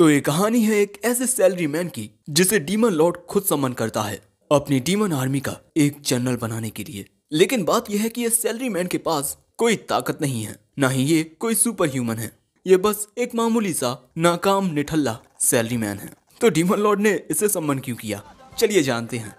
तो ये कहानी है एक ऐसे सैलरी मैन की जिसे डीमन लॉर्ड खुद समन करता है अपनी डीमन आर्मी का एक जनरल बनाने के लिए। लेकिन बात यह है कि ये सैलरी मैन के पास कोई ताकत नहीं है, ना ही ये कोई सुपर ह्यूमन है। ये बस एक मामूली सा नाकाम निठल्ला सैलरी मैन है। तो डीमन लॉर्ड ने इसे समन क्यों किया, चलिए जानते हैं।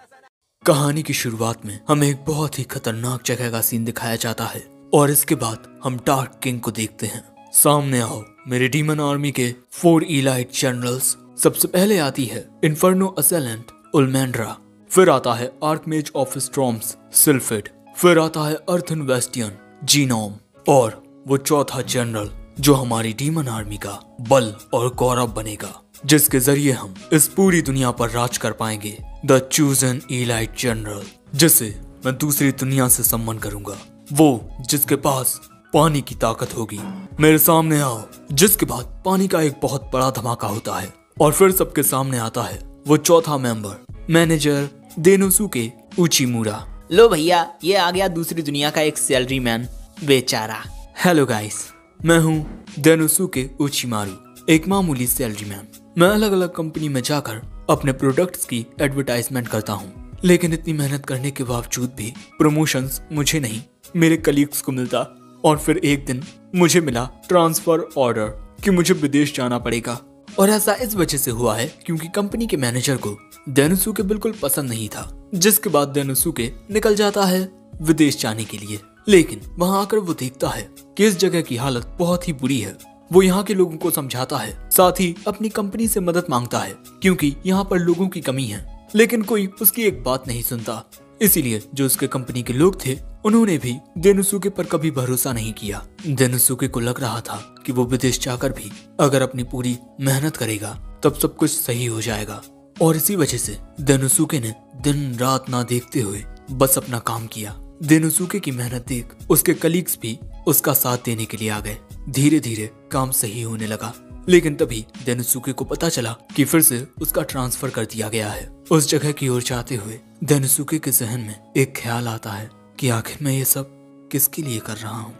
कहानी की शुरुआत में हमें एक बहुत ही खतरनाक जगह का सीन दिखाया जाता है और इसके बाद हम डार्क किंग को देखते हैं। सामने आओ मेरे डीमन आर्मी के 4 इलाइट जनरल्स। सबसे पहले आती है इन्फर्नो असेलेंट उलमेंड्रा, फिर आता है आर्कमेज ऑफ स्टॉर्म्स सिल्फिड, फिर आता है अर्थन वेस्टियन जीनोम, और वो चौथा जनरल जो हमारी डीमन आर्मी का बल और गौरव बनेगा, जिसके जरिए हम इस पूरी दुनिया पर राज कर पाएंगे। द चूजन इलाइट जनरल, जिसे मैं दूसरी दुनिया से सम्मान करूंगा, वो जिसके पास पानी की ताकत होगी। मेरे सामने आओ। जिसके बाद पानी का एक बहुत बड़ा धमाका होता है और फिर सबके सामने आता है वो चौथा मेंबर, मैनेजर देनोसुके उचिमुरा। लो भैया, ये आ गया दूसरी दुनिया का एक सैलरी मैन बेचारा। हेलो गाइस, मैं हूँ देनोसुके उचिमारू, एक मामूली सैलरी मैन। मैं अलग अलग कंपनी में जाकर अपने प्रोडक्ट्स की एडवर्टाइजमेंट करता हूँ, लेकिन इतनी मेहनत करने के बावजूद भी प्रमोशंस मुझे नहीं, मेरे कलीग्स को मिलता। और फिर एक दिन मुझे मिला ट्रांसफर ऑर्डर कि मुझे विदेश जाना पड़ेगा। और ऐसा इस वजह से हुआ है क्योंकि कंपनी के मैनेजर को देनोसुके बिल्कुल पसंद नहीं था। जिसके बाद देनोसुके निकल जाता है विदेश जाने के लिए, लेकिन वहां आकर वो देखता है कि इस जगह की हालत बहुत ही बुरी है। वो यहाँ के लोगों को समझाता है, साथ ही अपनी कंपनी से मदद मांगता है क्योंकि यहाँ पर लोगों की कमी है, लेकिन कोई उसकी एक बात नहीं सुनता। इसीलिए जो उसके कंपनी के लोग थे उन्होंने भी देनोसुके पर कभी भरोसा नहीं किया। देनोसुके को लग रहा था कि वो विदेश जाकर भी अगर अपनी पूरी मेहनत करेगा तब सब कुछ सही हो जाएगा, और इसी वजह से देनोसुके ने दिन रात ना देखते हुए बस अपना काम किया। देनोसुके की मेहनत देख उसके कलीग्स भी उसका साथ देने के लिए आ गए। धीरे धीरे काम सही होने लगा, लेकिन तभी देनोसुके को पता चला कि फिर से उसका ट्रांसफर कर दिया गया है। उस जगह की ओर जाते हुए देनोसुके के जहन में एक ख्याल आता है कि आखिर मैं ये सब किसके लिए कर रहा हूँ।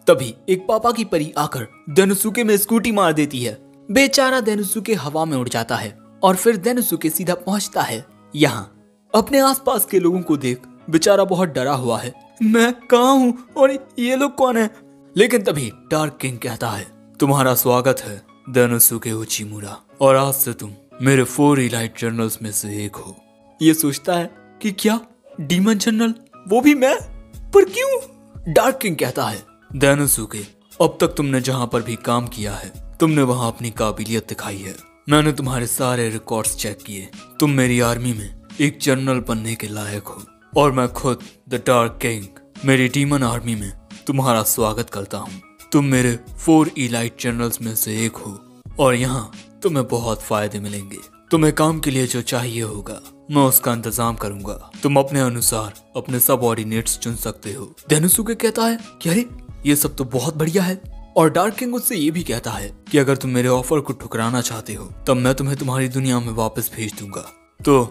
तभी एक पापा की परी आकर देनोसुके में स्कूटी मार देती है। बेचारा देनोसुके हवा में उड़ जाता है और फिर देनोसुके सीधा पहुंचता है यहाँ। अपने आसपास के लोगों को देख बेचारा बहुत डरा हुआ है, मैं कहाँ हूँ और ये लोग कौन है। लेकिन तभी डार्क किंग कहता है, तुम्हारा स्वागत है देनोसुके उचिमुरा, और आज से तुम मेरे 4 इलाइट जनरल्स में से एक हो। ये सोचता है कि क्या डीमन जनरल, वो भी मैं, पर क्यों। डार्क किंग कहता है, देनोसुके अब तक तुमने जहां पर भी काम किया है तुमने वहां अपनी काबिलियत दिखाई है। मैंने तुम्हारे सारे रिकॉर्ड्स चेक किए, तुम मेरी आर्मी में एक जनरल बनने के लायक हो, और मैं खुद द डार्क किंग मेरी डीमन आर्मी में तुम्हारा स्वागत करता हूँ। तुम मेरे 4 इलाइट जनरल्स में से एक हो और यहाँ तुम्हें बहुत फायदे मिलेंगे। तुम्हें काम के लिए जो चाहिए होगा मैं उसका इंतजाम करूंगा। तुम अपने अनुसार अपने सबऑर्डिनेट्स चुन सकते हो। देनोसुके कहता है कि अरे ये सब तो बहुत बढ़िया है, और डार्क किंग उससे ये भी कहता है कि अगर तुम मेरे ऑफर को ठुकराना चाहते हो तब मैं तुम्हें तुम्हारी दुनिया में वापस भेज दूंगा। तो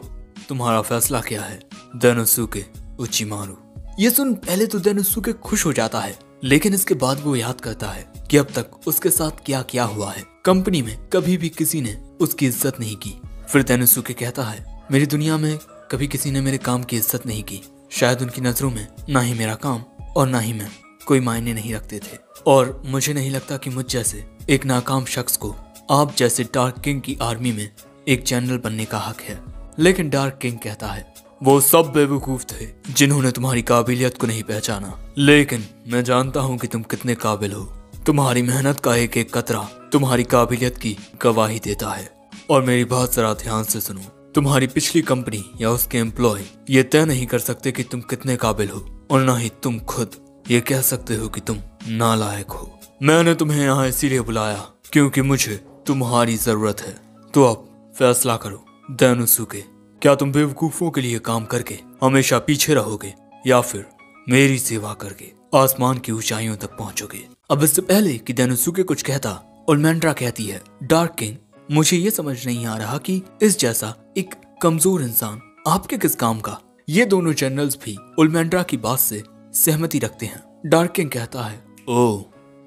तुम्हारा फैसला क्या है देनोसुके उचिमारू। ये सुन पहले तो देनोसुके खुश हो जाता है, लेकिन इसके बाद वो याद करता है कि अब तक उसके साथ क्या क्या हुआ है। कंपनी में कभी भी किसी ने उसकी इज्जत नहीं की। फिर देनोसुके कहता है, मेरी दुनिया में कभी किसी ने मेरे काम की इज्जत नहीं की। शायद उनकी नजरों में ना ही मेरा काम और ना ही मैं कोई मायने नहीं रखते थे, और मुझे नहीं लगता कि मुझ जैसे एक नाकाम शख्स को आप जैसे डार्क किंग की आर्मी में एक जनरल बनने का हक है। लेकिन डार्क किंग कहता है, वो सब बेवकूफ थे जिन्होंने तुम्हारी काबिलियत को नहीं पहचाना, लेकिन मैं जानता हूँ कि तुम कितने काबिल हो। तुम्हारी मेहनत का एक एक कतरा तुम्हारी काबिलियत की गवाही देता है। और मेरी बात जरा ध्यान से सुनो, तुम्हारी पिछली कंपनी या उसके एम्प्लॉय ये तय नहीं कर सकते कि तुम कितने काबिल हो, और ना ही तुम खुद ये कह सकते हो कि तुम नालायक हो। मैंने तुम्हें यहाँ इसीलिए बुलाया क्योंकि मुझे तुम्हारी जरूरत है। तो अब फैसला करो देनोसुके, क्या तुम बेवकूफों के लिए काम करके हमेशा पीछे रहोगे या फिर मेरी सेवा करके आसमान की ऊंचाइयों तक पहुंचोगे। अब इससे पहले कि देनोसुके कुछ कहता, उलमेंड्रा कहती है, डार्क किंग मुझे ये समझ नहीं आ रहा कि इस जैसा एक कमजोर इंसान आपके किस काम का। ये दोनों जनरल्स भी उलमेंड्रा की बात से सहमति रखते हैं। डार्क किंग कहता है, ओह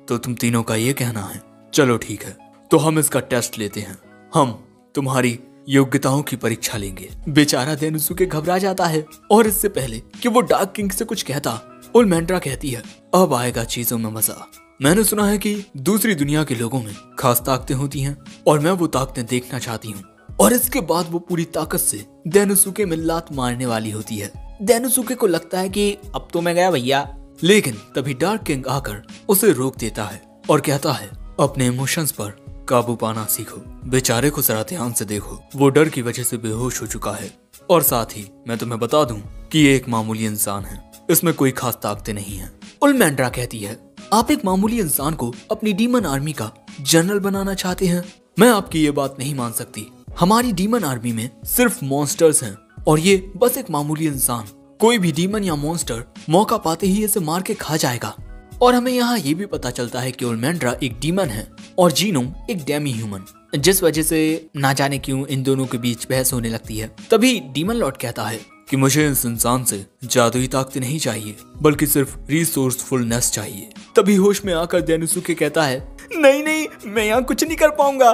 तो तुम तीनों का ये कहना है, चलो ठीक है, तो हम इसका टेस्ट लेते हैं। हम तुम्हारी योग्यताओं की परीक्षा लेंगे। बेचारा डेनोसुके घबरा जाता है और इससे पहले कि वो डार्क किंग से कुछ कहता, उलमेंड्रा कहती है, अब आएगा चीजों में मजा। मैंने सुना है कि दूसरी दुनिया के लोगों में खास ताकतें होती हैं और मैं वो ताकतें देखना चाहती हूँ। और इसके बाद वो पूरी ताकत से डेनोसुके में लात मारने वाली होती है। डेनोसुके को लगता है कि अब तो मैं गया भैया, लेकिन तभी डार्क किंग आकर उसे रोक देता है और कहता है, अपने इमोशंस पर काबू पाना सीखो। बेचारे को जरा ध्यान से देखो, वो डर की वजह से बेहोश हो चुका है। और साथ ही मैं तुम्हें बता दूं कि ये एक मामूली इंसान है, इसमें कोई खास ताकतें नहीं है। उलमेंड्रा कहती है, आप एक मामूली इंसान को अपनी डीमन आर्मी का जनरल बनाना चाहते हैं? मैं आपकी ये बात नहीं मान सकती। हमारी डीमन आर्मी में सिर्फ मॉन्स्टर्स हैं और ये बस एक मामूली इंसान। कोई भी डीमन या मॉन्स्टर मौका पाते ही इसे मार के खा जाएगा। और हमें यहाँ ये भी पता चलता है कि उलमेंड्रा एक डीमन है और जीनोम एक डेमी ह्यूमन, जिस वजह से ना जाने क्यों इन दोनों के बीच बहस होने लगती है। तभी डीमन लॉर्ड कहता है कि मुझे इस इंसान से जादुई ताकतें नहीं चाहिए, बल्कि सिर्फ रिसोर्सफुलनेस चाहिए। तभी होश में आकर डेनोसुके कहता है, नहीं नहीं, मैं यहाँ कुछ नहीं कर पाऊंगा।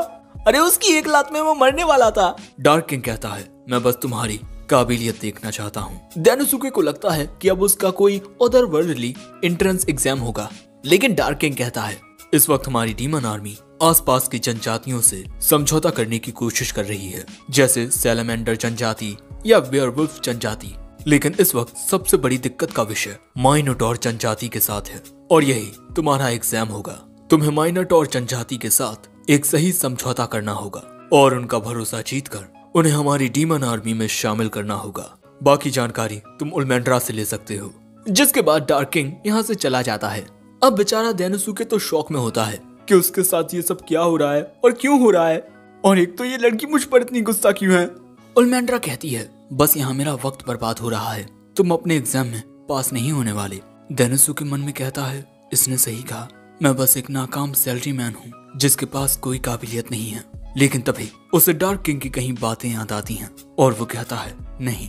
अरे उसकी एक लात में वो मरने वाला था। डार्क किंग कहता है, मैं बस तुम्हारी काबिलियत देखना चाहता हूँ। डेनोसुके को लगता है कि अब उसका कोई अदर वर्ल्डली एंट्रेंस एग्जाम होगा, लेकिन डार्क किंग कहता है, इस वक्त हमारी डीमन आर्मी आसपास की जनजातियों से समझौता करने की कोशिश कर रही है, जैसे सैलमेंडर जनजाति या वेयरवुल्फ जनजाति। लेकिन इस वक्त सबसे बड़ी दिक्कत का विषय माइनोटॉर जनजाति के साथ है और यही तुम्हारा एग्जाम होगा। तुम्हें माइनोटॉर जनजाति के साथ एक सही समझौता करना होगा और उनका भरोसा जीतकर उन्हें हमारी डीमन आर्मी में शामिल करना होगा। बाकी जानकारी तुम उलमेंड्रा से ले सकते हो। जिसके बाद डार्क किंग यहाँ से चला जाता है। अब बेचारा डेनोसुके तो शॉक में होता है कि उसके साथ ये सब क्या हो रहा है और क्यों हो रहा है, और एक तो ये लड़की मुझ पर इतनी गुस्सा क्यों है। उलमेंड्रा कहती है, बस यहाँ मेरा वक्त बर्बाद हो रहा है, तुम अपने एग्जाम में पास नहीं होने वाले। डेनोसुके मन में कहता है, इसने सही कहा, मैं बस एक नाकाम सैलरी मैन हूँ जिसके पास कोई काबिलियत नहीं है। लेकिन तभी उसे डार्क किंग की कहीं बातें याद आती हैं और वो कहता है, नहीं,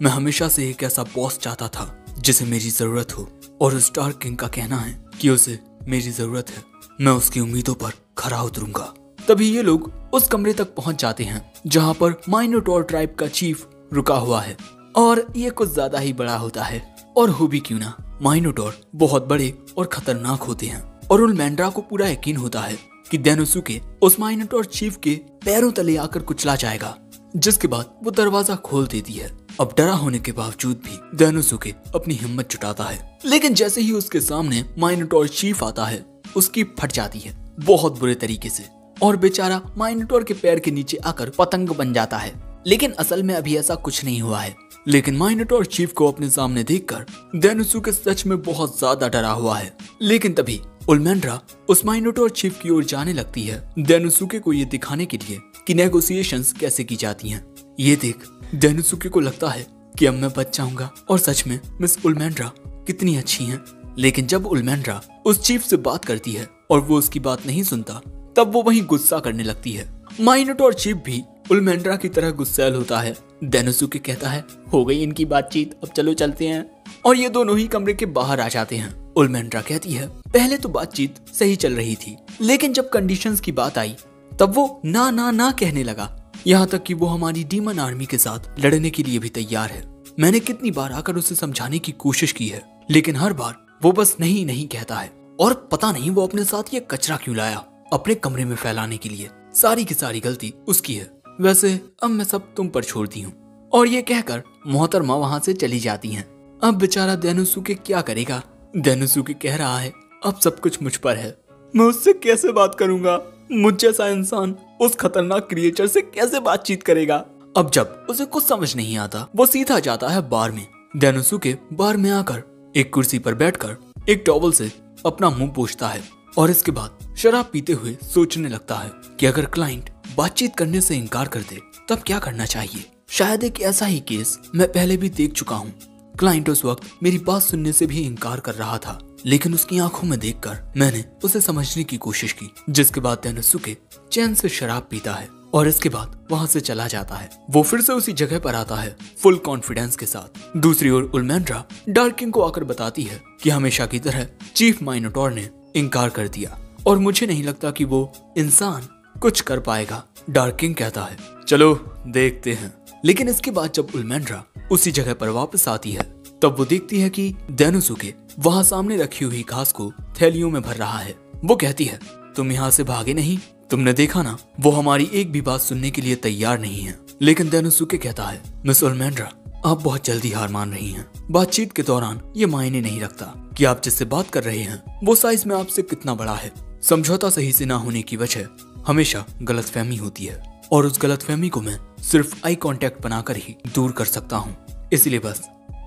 मैं हमेशा से एक ऐसा बॉस चाहता था जिसे मेरी जरूरत हो, और उस डार्क किंग का कहना है कि उसे मेरी जरूरत है। मैं उसकी उम्मीदों पर खरा उतरूंगा। तभी ये लोग उस कमरे तक पहुंच जाते हैं जहां पर माइनोटॉर ट्राइब का चीफ रुका हुआ है, और ये कुछ ज्यादा ही बड़ा होता है। और हो भी क्यों ना, माइनोटॉर बहुत बड़े और खतरनाक होते हैं और उलमेंड्रा को पूरा यकीन होता है कि डेनोसुके उस माइनोटॉर चीफ के पैरों तले आकर कुचला जाएगा। जिसके बाद वो दरवाजा खोल देती है। अब डरा होने के बावजूद भी डेनोसुके अपनी हिम्मत जुटाता है, लेकिन जैसे ही उसके सामने माइनोटॉर चीफ आता है, उसकी फट जाती है बहुत बुरे तरीके से, और बेचारा माइनोटॉर के पैर के नीचे आकर पतंग बन जाता है। लेकिन असल में अभी ऐसा कुछ नहीं हुआ है। लेकिन माइनोटॉर चीफ को अपने सामने देखकर डेनोसुके सच में बहुत ज्यादा डरा हुआ है। लेकिन तभी उलमेंड्रा उस माइनोटॉर चीफ की ओर जाने लगती है, डेनोसुके को ये दिखाने के लिए कि नेगोशिएशंस कैसे की जाती हैं। ये देख डेनोसुके को लगता है कि अब मैं बच जाऊंगा, और सच में मिस उलमेंड्रा कितनी अच्छी हैं। लेकिन जब उलमेंड्रा उस चीफ से बात करती है और वो उसकी बात नहीं सुनता, तब वो वहीं गुस्सा करने लगती है। माइनोटॉर चीफ भी उलमेंड्रा की तरह गुस्सैल होता है। डेनोसुके कहता है, हो गई इनकी बातचीत, अब चलो चलते हैं। और ये दोनों ही कमरे के बाहर आ जाते हैं। उलमेंड्रा कहती है, पहले तो बातचीत सही चल रही थी, लेकिन जब कंडीशंस की बात आई तब वो ना ना ना कहने लगा, यहाँ तक कि वो हमारी डीमन आर्मी के साथ लड़ने के लिए भी तैयार है। मैंने कितनी बार आकर उसे समझाने की कोशिश की है, लेकिन हर बार वो बस नहीं नहीं कहता है। और पता नहीं वो अपने साथ ये कचरा क्यों लाया अपने कमरे में फैलाने के लिए। सारी की सारी गलती उसकी है। वैसे अब मैं सब तुम पर छोड़ती हूँ। और ये कहकर मोहतरमा वहाँ से चली जाती हैं। अब बेचारा डेनोसुके क्या करेगा। डेनोसुके कह रहा है, अब सब कुछ मुझ पर है, मैं उससे कैसे बात करूंगा। मुझ जैसा इंसान उस खतरनाक क्रिएचर से कैसे बातचीत करेगा। अब जब उसे कुछ समझ नहीं आता, वो सीधा जाता है बार में। डेनोसुके बार में आकर एक कुर्सी पर बैठकर एक टॉवल से अपना मुंह पोंछता है और इसके बाद शराब पीते हुए सोचने लगता है कि अगर क्लाइंट बातचीत करने से इनकार कर दे तब क्या करना चाहिए। शायद एक ऐसा ही केस मैं पहले भी देख चुका हूँ। क्लाइंट उस वक्त मेरी बात सुनने से भी इनकार कर रहा था, लेकिन उसकी आंखों में देखकर मैंने उसे समझने की कोशिश की। जिसके बाद डेनोसुके चैन से शराब पीता है और इसके बाद वहाँ से चला जाता है। वो फिर से उसी जगह पर आता है फुल कॉन्फिडेंस के साथ। दूसरी ओर उलमेंड्रा डार्क किंग को आकर बताती है कि हमेशा की तरह चीफ माइनोटॉर ने इनकार कर दिया और मुझे नहीं लगता कि वो इंसान कुछ कर पाएगा। डार्क किंग कहता है चलो देखते हैं। लेकिन इसके बाद जब उल्मेंड्रा उसी जगह पर वापस आती है तब वो देखती है कि डेनोसुके वहाँ सामने रखी हुई घास को थैलियों में भर रहा है। वो कहती है तुम यहाँ से भागे नहीं, तुमने देखा ना वो हमारी एक भी बात सुनने के लिए तैयार नहीं है। लेकिन डेनोसुके कहता है मिस उल्मेंड्रा आप बहुत जल्दी हार मान रही हैं। बातचीत के दौरान ये मायने नहीं रखता कि आप जिससे बात कर रहे हैं वो साइज में आपसे कितना बड़ा है। समझौता सही से ना होने की वजह हमेशा गलतफहमी होती है और उस गलतफहमी को मैं सिर्फ आई कांटेक्ट बनाकर ही दूर कर सकता हूँ। इसलिए बस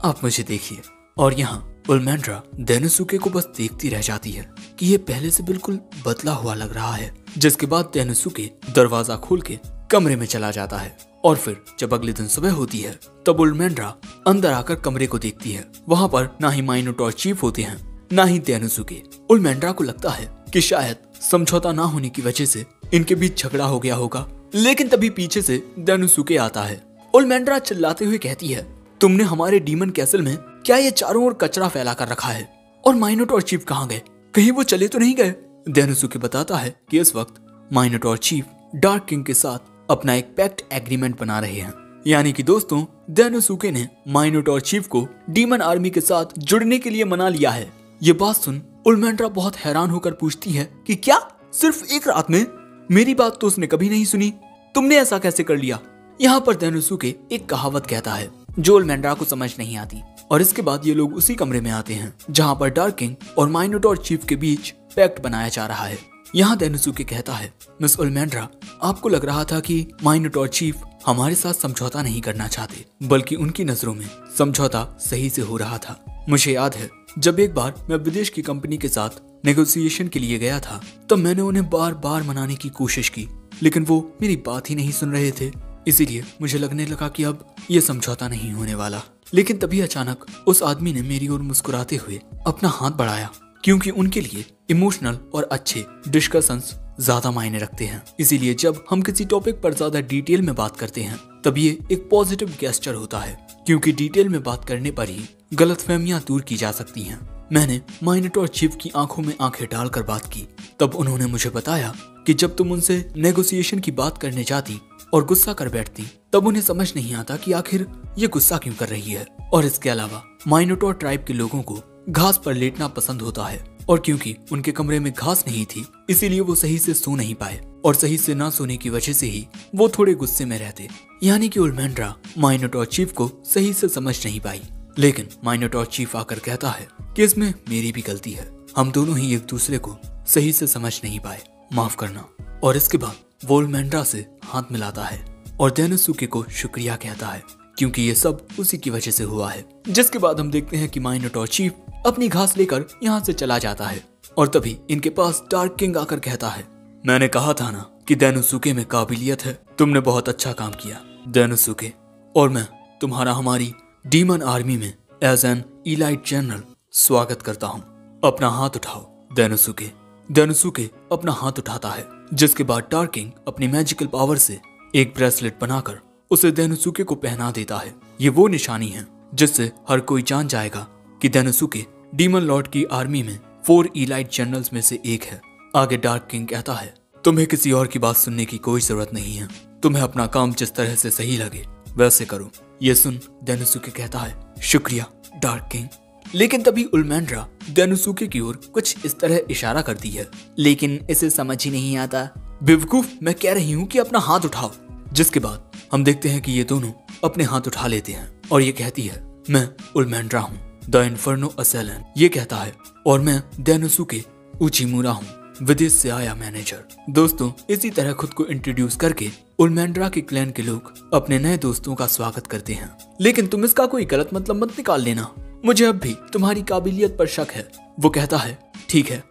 आप मुझे देखिए। और यहाँ उल्मेंड्रा डेनोसुके को बस देखती रह जाती है कि ये पहले से बिल्कुल बदला हुआ लग रहा है। जिसके बाद डेनोसुके दरवाजा खोल के कमरे में चला जाता है और फिर जब अगले दिन सुबह होती है तब उल्मेंड्रा अंदर आकर कमरे को देखती है। वहाँ पर ना ही माइनोटॉर चीफ होते हैं ना ही डेनोसुके। उल्मेंड्रा को लगता है कि शायद समझौता ना होने की वजह से इनके बीच झगड़ा हो गया होगा। लेकिन तभी पीछे से डेनोसुके आता है। उल्मेंड्रा चिल्लाते हुए कहती है तुमने हमारे डीमन कैसल में क्या ये चारों ओर कचरा फैला कर रखा है? और माइनोटॉर चीफ कहाँ गए? कहीं वो चले तो नहीं गए? डेनोसुके बताता है कि इस वक्त माइनोटॉर चीफ डार्क किंग के साथ अपना एक पैक्ट एग्रीमेंट बना रहे हैं। यानी कि दोस्तों डेनोसुके ने माइनोटॉर चीफ को डीमन आर्मी के साथ जुड़ने के लिए मना लिया है। ये बात सुन उल्मेंड्रा बहुत हैरान होकर पूछती है कि क्या सिर्फ एक रात में? मेरी बात तो उसने कभी नहीं सुनी, तुमने ऐसा कैसे कर लिया? यहाँ पर डेनोसुके एक कहावत कहता है जो उल्मेंड्रा को समझ नहीं आती। और इसके बाद ये लोग उसी कमरे में आते हैं जहाँ पर डार्क किंग और माइनोटॉर चीफ के बीच पैक्ट बनाया जा रहा है। यहाँ डेनोसुके कहता है मिस उल्मेंड्रा आपको लग रहा था कि माइनोटॉर चीफ हमारे साथ समझौता नहीं करना चाहते, बल्कि उनकी नजरों में समझौता सही से हो रहा था। मुझे याद है जब एक बार मैं विदेश की कंपनी के साथ नेगोशिएशन के लिए गया था तब मैंने उन्हें बार बार मनाने की कोशिश की, लेकिन वो मेरी बात ही नहीं सुन रहे थे। इसीलिए मुझे लगने लगा कि अब ये समझौता नहीं होने वाला। लेकिन तभी अचानक उस आदमी ने मेरी ओर मुस्कुराते हुए अपना हाथ बढ़ाया, क्योंकि उनके लिए इमोशनल और अच्छे डिस्कशंस ज्यादा मायने रखते हैं। इसीलिए जब हम किसी टॉपिक पर ज्यादा डिटेल में बात करते हैं तब ये एक पॉजिटिव गेस्चर होता है, क्योंकि डिटेल में बात करने पर ही गलतफहमियां दूर की जा सकती हैं। मैंने माइनोटॉर चीफ की आंखों में आंखें डालकर बात की, तब उन्होंने मुझे बताया कि जब तुम उनसे नेगोशिएशन की बात करने जाती और गुस्सा कर बैठती तब उन्हें समझ नहीं आता कि आखिर ये गुस्सा क्यों कर रही है। और इसके अलावा माइनोटॉर ट्राइब के लोगों को घास पर लेटना पसंद होता है, और क्योंकि उनके कमरे में घास नहीं थी इसीलिए वो सही से सो नहीं पाए, और सही से ना सोने की वजह से ही वो थोड़े गुस्से में रहते। यानी कि उल्मेंड्रा माइनोटॉर चीफ को सही से समझ नहीं पाई। लेकिन माइनोटॉर चीफ आकर कहता है कि इसमें मेरी भी गलती है, हम दोनों ही एक दूसरे को सही से समझ नहीं पाए, माफ करना। और इसके बाद वो उल्मेंड्रा से हाथ मिलाता है और डेनोसुके को शुक्रिया कहता है, क्योंकि ये सब उसी की वजह से हुआ है। जिसके बाद हम देखते हैं कि माइनोटॉर चीफ अपनी घास लेकर यहाँ से चला जाता है, और तभी इनके पास डार्क किंग आकर कहता है मैंने कहा था ना कि डेनोसुके में काबिलियत है, तुमने बहुत अच्छा काम किया डेनोसुके, और मैं तुम्हारा हमारी डीमन आर्मी में एज एन इलाइट जनरल स्वागत करता हूँ। अपना हाथ उठाओ डेनोसुके। डेनोसुके अपना हाथ उठाता है, जिसके बाद डार्क किंग अपनी मैजिकल पावर से एक ब्रेसलेट बनाकर उसे डेनोसुके को पहना देता है। ये वो निशानी है जिससे हर कोई जान जाएगा कि डेनोसुके डीमन लॉर्ड की आर्मी में 4 इलाइट जनरल्स में से एक है। आगे डार्क किंग कहता है तुम्हें किसी और की बात सुनने की कोई जरूरत नहीं है, तुम्हें अपना काम जिस तरह से सही लगे वैसे करो। ये सुन डेनोसुके कहता है शुक्रिया डार्क किंग। लेकिन तभी उल्मेंड्रा डेनोसुके की ओर कुछ इस तरह इशारा करती है, लेकिन इसे समझ ही नहीं आता। बेवकूफ, मैं कह रही हूँ कि अपना हाथ उठाओ। जिसके बाद हम देखते हैं कि ये दोनों अपने हाथ उठा लेते हैं और ये कहती है मैं उल्मेंड्रा हूँ द इन्फर्नो असैलन। ये कहता है और मैं डेनोसुके उचिमुरा हूँ, विदेश से आया मैनेजर। दोस्तों इसी तरह खुद को इंट्रोड्यूस करके उल्मेंड्रा के क्लैन के लोग अपने नए दोस्तों का स्वागत करते हैं। लेकिन तुम इसका कोई गलत मतलब मत निकाल लेना, मुझे अब भी तुम्हारी काबिलियत पर शक है। वो कहता है ठीक है।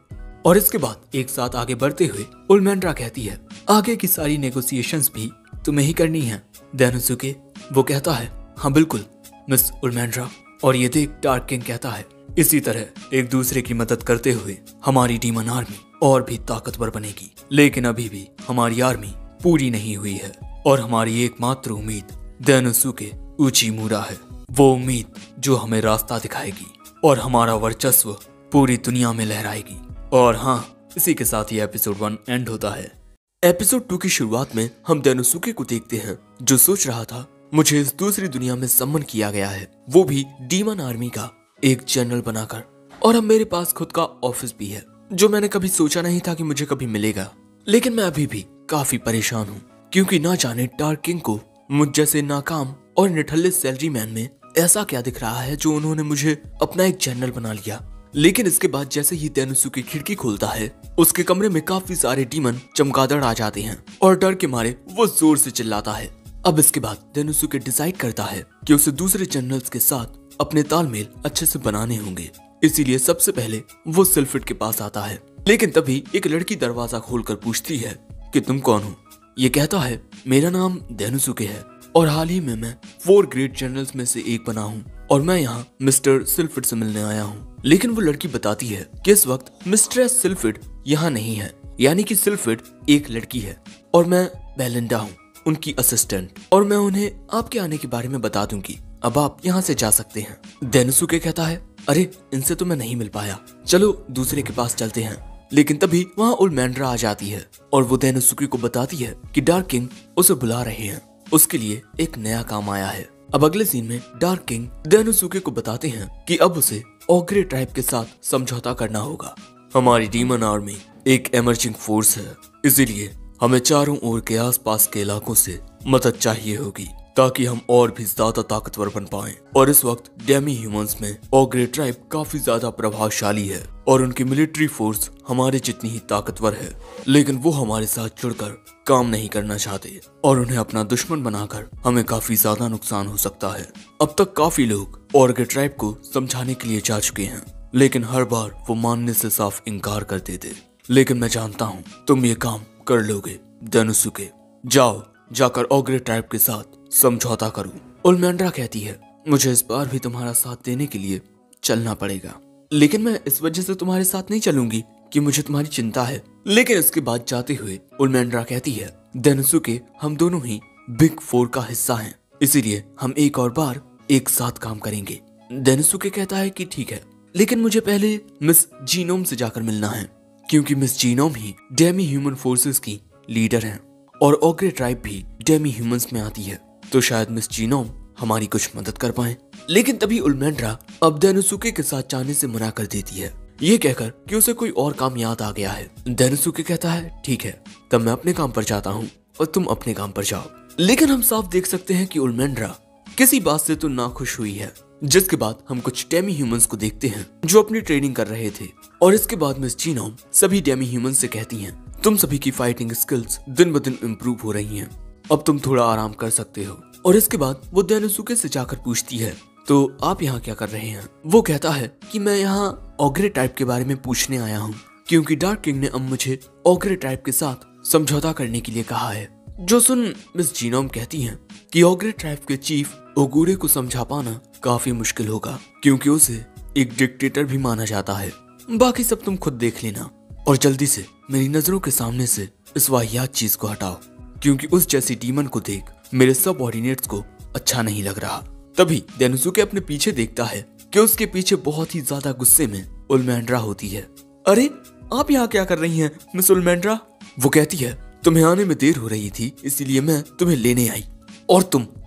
और इसके बाद एक साथ आगे बढ़ते हुए उल्मेंड्रा कहती है आगे की सारी नेगोशिएशंस भी तुम्हें ही करनी है डेनोसुके। वो कहता है हाँ बिल्कुल मिस उल्मेंड्रा। और ये देख डार्क किंग कहता है इसी तरह एक दूसरे की मदद करते हुए हमारी डीमन आर्मी और भी ताकतवर बनेगी। लेकिन अभी भी हमारी आर्मी पूरी नहीं हुई है और हमारी एकमात्र उम्मीद डेनोसुके उचिमुरा है, वो उम्मीद जो हमें रास्ता दिखाएगी और हमारा वर्चस्व पूरी दुनिया में लहराएगी। और हाँ, इसी के साथ ही एपिसोड 1 एंड होता है। एपिसोड 2 की शुरुआत में हम डेनोसुके को देखते हैं, जो सोच रहा था मुझे इस दूसरी दुनिया में सम्मन किया गया है, वो भी डीमन आर्मी का एक जनरल बनाकर, और अब मेरे पास खुद का ऑफिस भी है, जो मैंने कभी सोचा नहीं था कि मुझे कभी मिलेगा। लेकिन मैं अभी भी काफी परेशान हूँ, क्योंकि ना जाने डार्क किंग को मुझ जैसे नाकाम और निठल्ले सैलरी मैन में ऐसा क्या दिख रहा है जो उन्होंने मुझे अपना एक जनरल बना लिया। लेकिन इसके बाद जैसे ही डेनोसुके खिड़की खोलता है, उसके कमरे में काफी सारे डीमन चमगादड़ आ जाते हैं और डर के मारे वो जोर से चिल्लाता है। अब इसके बाद डेनोसुके डिसाइड करता है कि उसे दूसरे जनरल्स के साथ अपने तालमेल अच्छे से बनाने होंगे, इसीलिए सबसे पहले वो सिल्फिड के पास आता है। लेकिन तभी एक लड़की दरवाजा खोलकर पूछती है कि तुम कौन हो। ये कहता है मेरा नाम डेनोसुके है और हाल ही में मैं 4 ग्रेट जनरल्स में से एक बना हूँ और मैं यहाँ मिस्टर सिल्फिड से मिलने आया हूँ। लेकिन वो लड़की बताती है कि इस वक्त मिस्ट्रेस सिल्फिड यहाँ नहीं है, यानी कि सिल्फिड एक लड़की है और मैं बेलिंडा हूँ, उनकी असिस्टेंट, और मैं उन्हें आपके आने के बारे में बता दूंगी। अब आप यहाँ से जा सकते हैं। डेनोसुके कहता है अरे इनसे तो मैं नहीं मिल पाया, चलो दूसरे के पास चलते हैं। लेकिन तभी वहाँ उलमैंड्रा आ जाती है और वो डेनोसुके को बताती है कि डार्क किंग उसे बुला रहे हैं, उसके लिए एक नया काम आया है। अब अगले सीन में डार्क किंग डेनोसुके को बताते हैं कि अब उसे ओग्रे ट्राइब के साथ समझौता करना होगा। हमारी डीमन आर्मी एक इमर्जिंग फोर्स है, इसीलिए हमें चारों ओर के आसपास के इलाकों से मदद चाहिए होगी ताकि हम और भी ज्यादा ताकतवर बन पाएं। और इस वक्त डेमी ह्यूमंस में ओग्रे ट्राइब काफी ज्यादा प्रभावशाली है और उनकी मिलिट्री फोर्स हमारे जितनी ही ताकतवर है, लेकिन वो हमारे साथ जुड़कर काम नहीं करना चाहते और उन्हें अपना दुश्मन बनाकर हमें काफी ज्यादा नुकसान हो सकता है। अब तक काफी लोग ओग्रे ट्राइब को समझाने के लिए जा चुके हैं, लेकिन हर बार वो मानने से साफ इनकार कर देते। लेकिन मैं जानता हूँ तुम ये काम कर लोगे डेनोसुके, जाओ जाकर ओग्रे ट्राइब के साथ समझौता करो। उलमैंड्रा कहती है मुझे इस बार भी तुम्हारा साथ देने के लिए चलना पड़ेगा, लेकिन मैं इस वजह से तुम्हारे साथ नहीं चलूंगी कि मुझे तुम्हारी चिंता है। लेकिन इसके बाद जाते हुए उलमैंड्रा कहती है डेनोसुके हम दोनों ही बिग 4 का हिस्सा हैं, इसीलिए हम एक और बार एक साथ काम करेंगे। डेनोसुके कहता है कि ठीक है, लेकिन मुझे पहले मिस जीनोम से जाकर मिलना है, क्योंकि मिस जीनोम ही डेमी ह्यूमन फोर्सेस की लीडर हैं और ओग्रे ट्राइब भी डेमी ह्यूमंस में आती है, तो शायद मिस जीनोम हमारी कुछ मदद कर पाए। लेकिन तभी उलमैंड्रा अब डेनोसुके के साथ जाने से मना कर देती है, ये कहकर कि उसे कोई और काम याद आ गया है। डेनोसुके कहता है ठीक है, तब मैं अपने काम पर जाता हूँ और तुम अपने काम पर जाओ। लेकिन हम साफ देख सकते हैं कि उलमैंड्रा किसी बात से तो नाखुश हुई है। जिसके बाद हम कुछ डेमी ह्यूमंस को देखते हैं जो अपनी ट्रेनिंग कर रहे थे, और इसके बाद मिस जीनोम सभी डेमी ह्यूमंस से कहती हैं तुम सभी की फाइटिंग स्किल्स दिन ब दिन इम्प्रूव हो रही हैं, अब तुम थोड़ा आराम कर सकते हो। और इसके बाद वो डेनोसुके से जाकर पूछती है तो आप यहाँ क्या कर रहे हैं। वो कहता है कि मैं यहाँ ओग्रे ट्राइब के बारे में पूछने आया हूँ, क्योंकि डार्क किंग ने अब मुझे ओग्रे ट्राइब के साथ समझौता करने के लिए कहा है। जो सुन मिस जीनोम कहती हैं कि ओग्रे ट्राइब के चीफ ओगुरे को समझा पाना काफी मुश्किल होगा, क्योंकि उसे एक डिक्टेटर भी माना जाता है। बाकी सब तुम खुद देख लेना और जल्दी से मेरी नजरों के सामने से इस वाहियात चीज को हटाओ, क्योंकि उस जैसी डीमन को देख मेरे सबऑर्डिनेट्स को अच्छा नहीं लग रहा। तभी डेनोसुके अपने पीछे देखता है कि उसके पीछे बहुत ही ज्यादा गुस्से में उलमैंड्रा होती है। अरे आप यहाँ क्या कर रही हैं मिस उलमैंड्रा। वो कहती है तुम्हें आने में देर हो रही थी, इसीलिए मैं तुम्हें लेने आई। और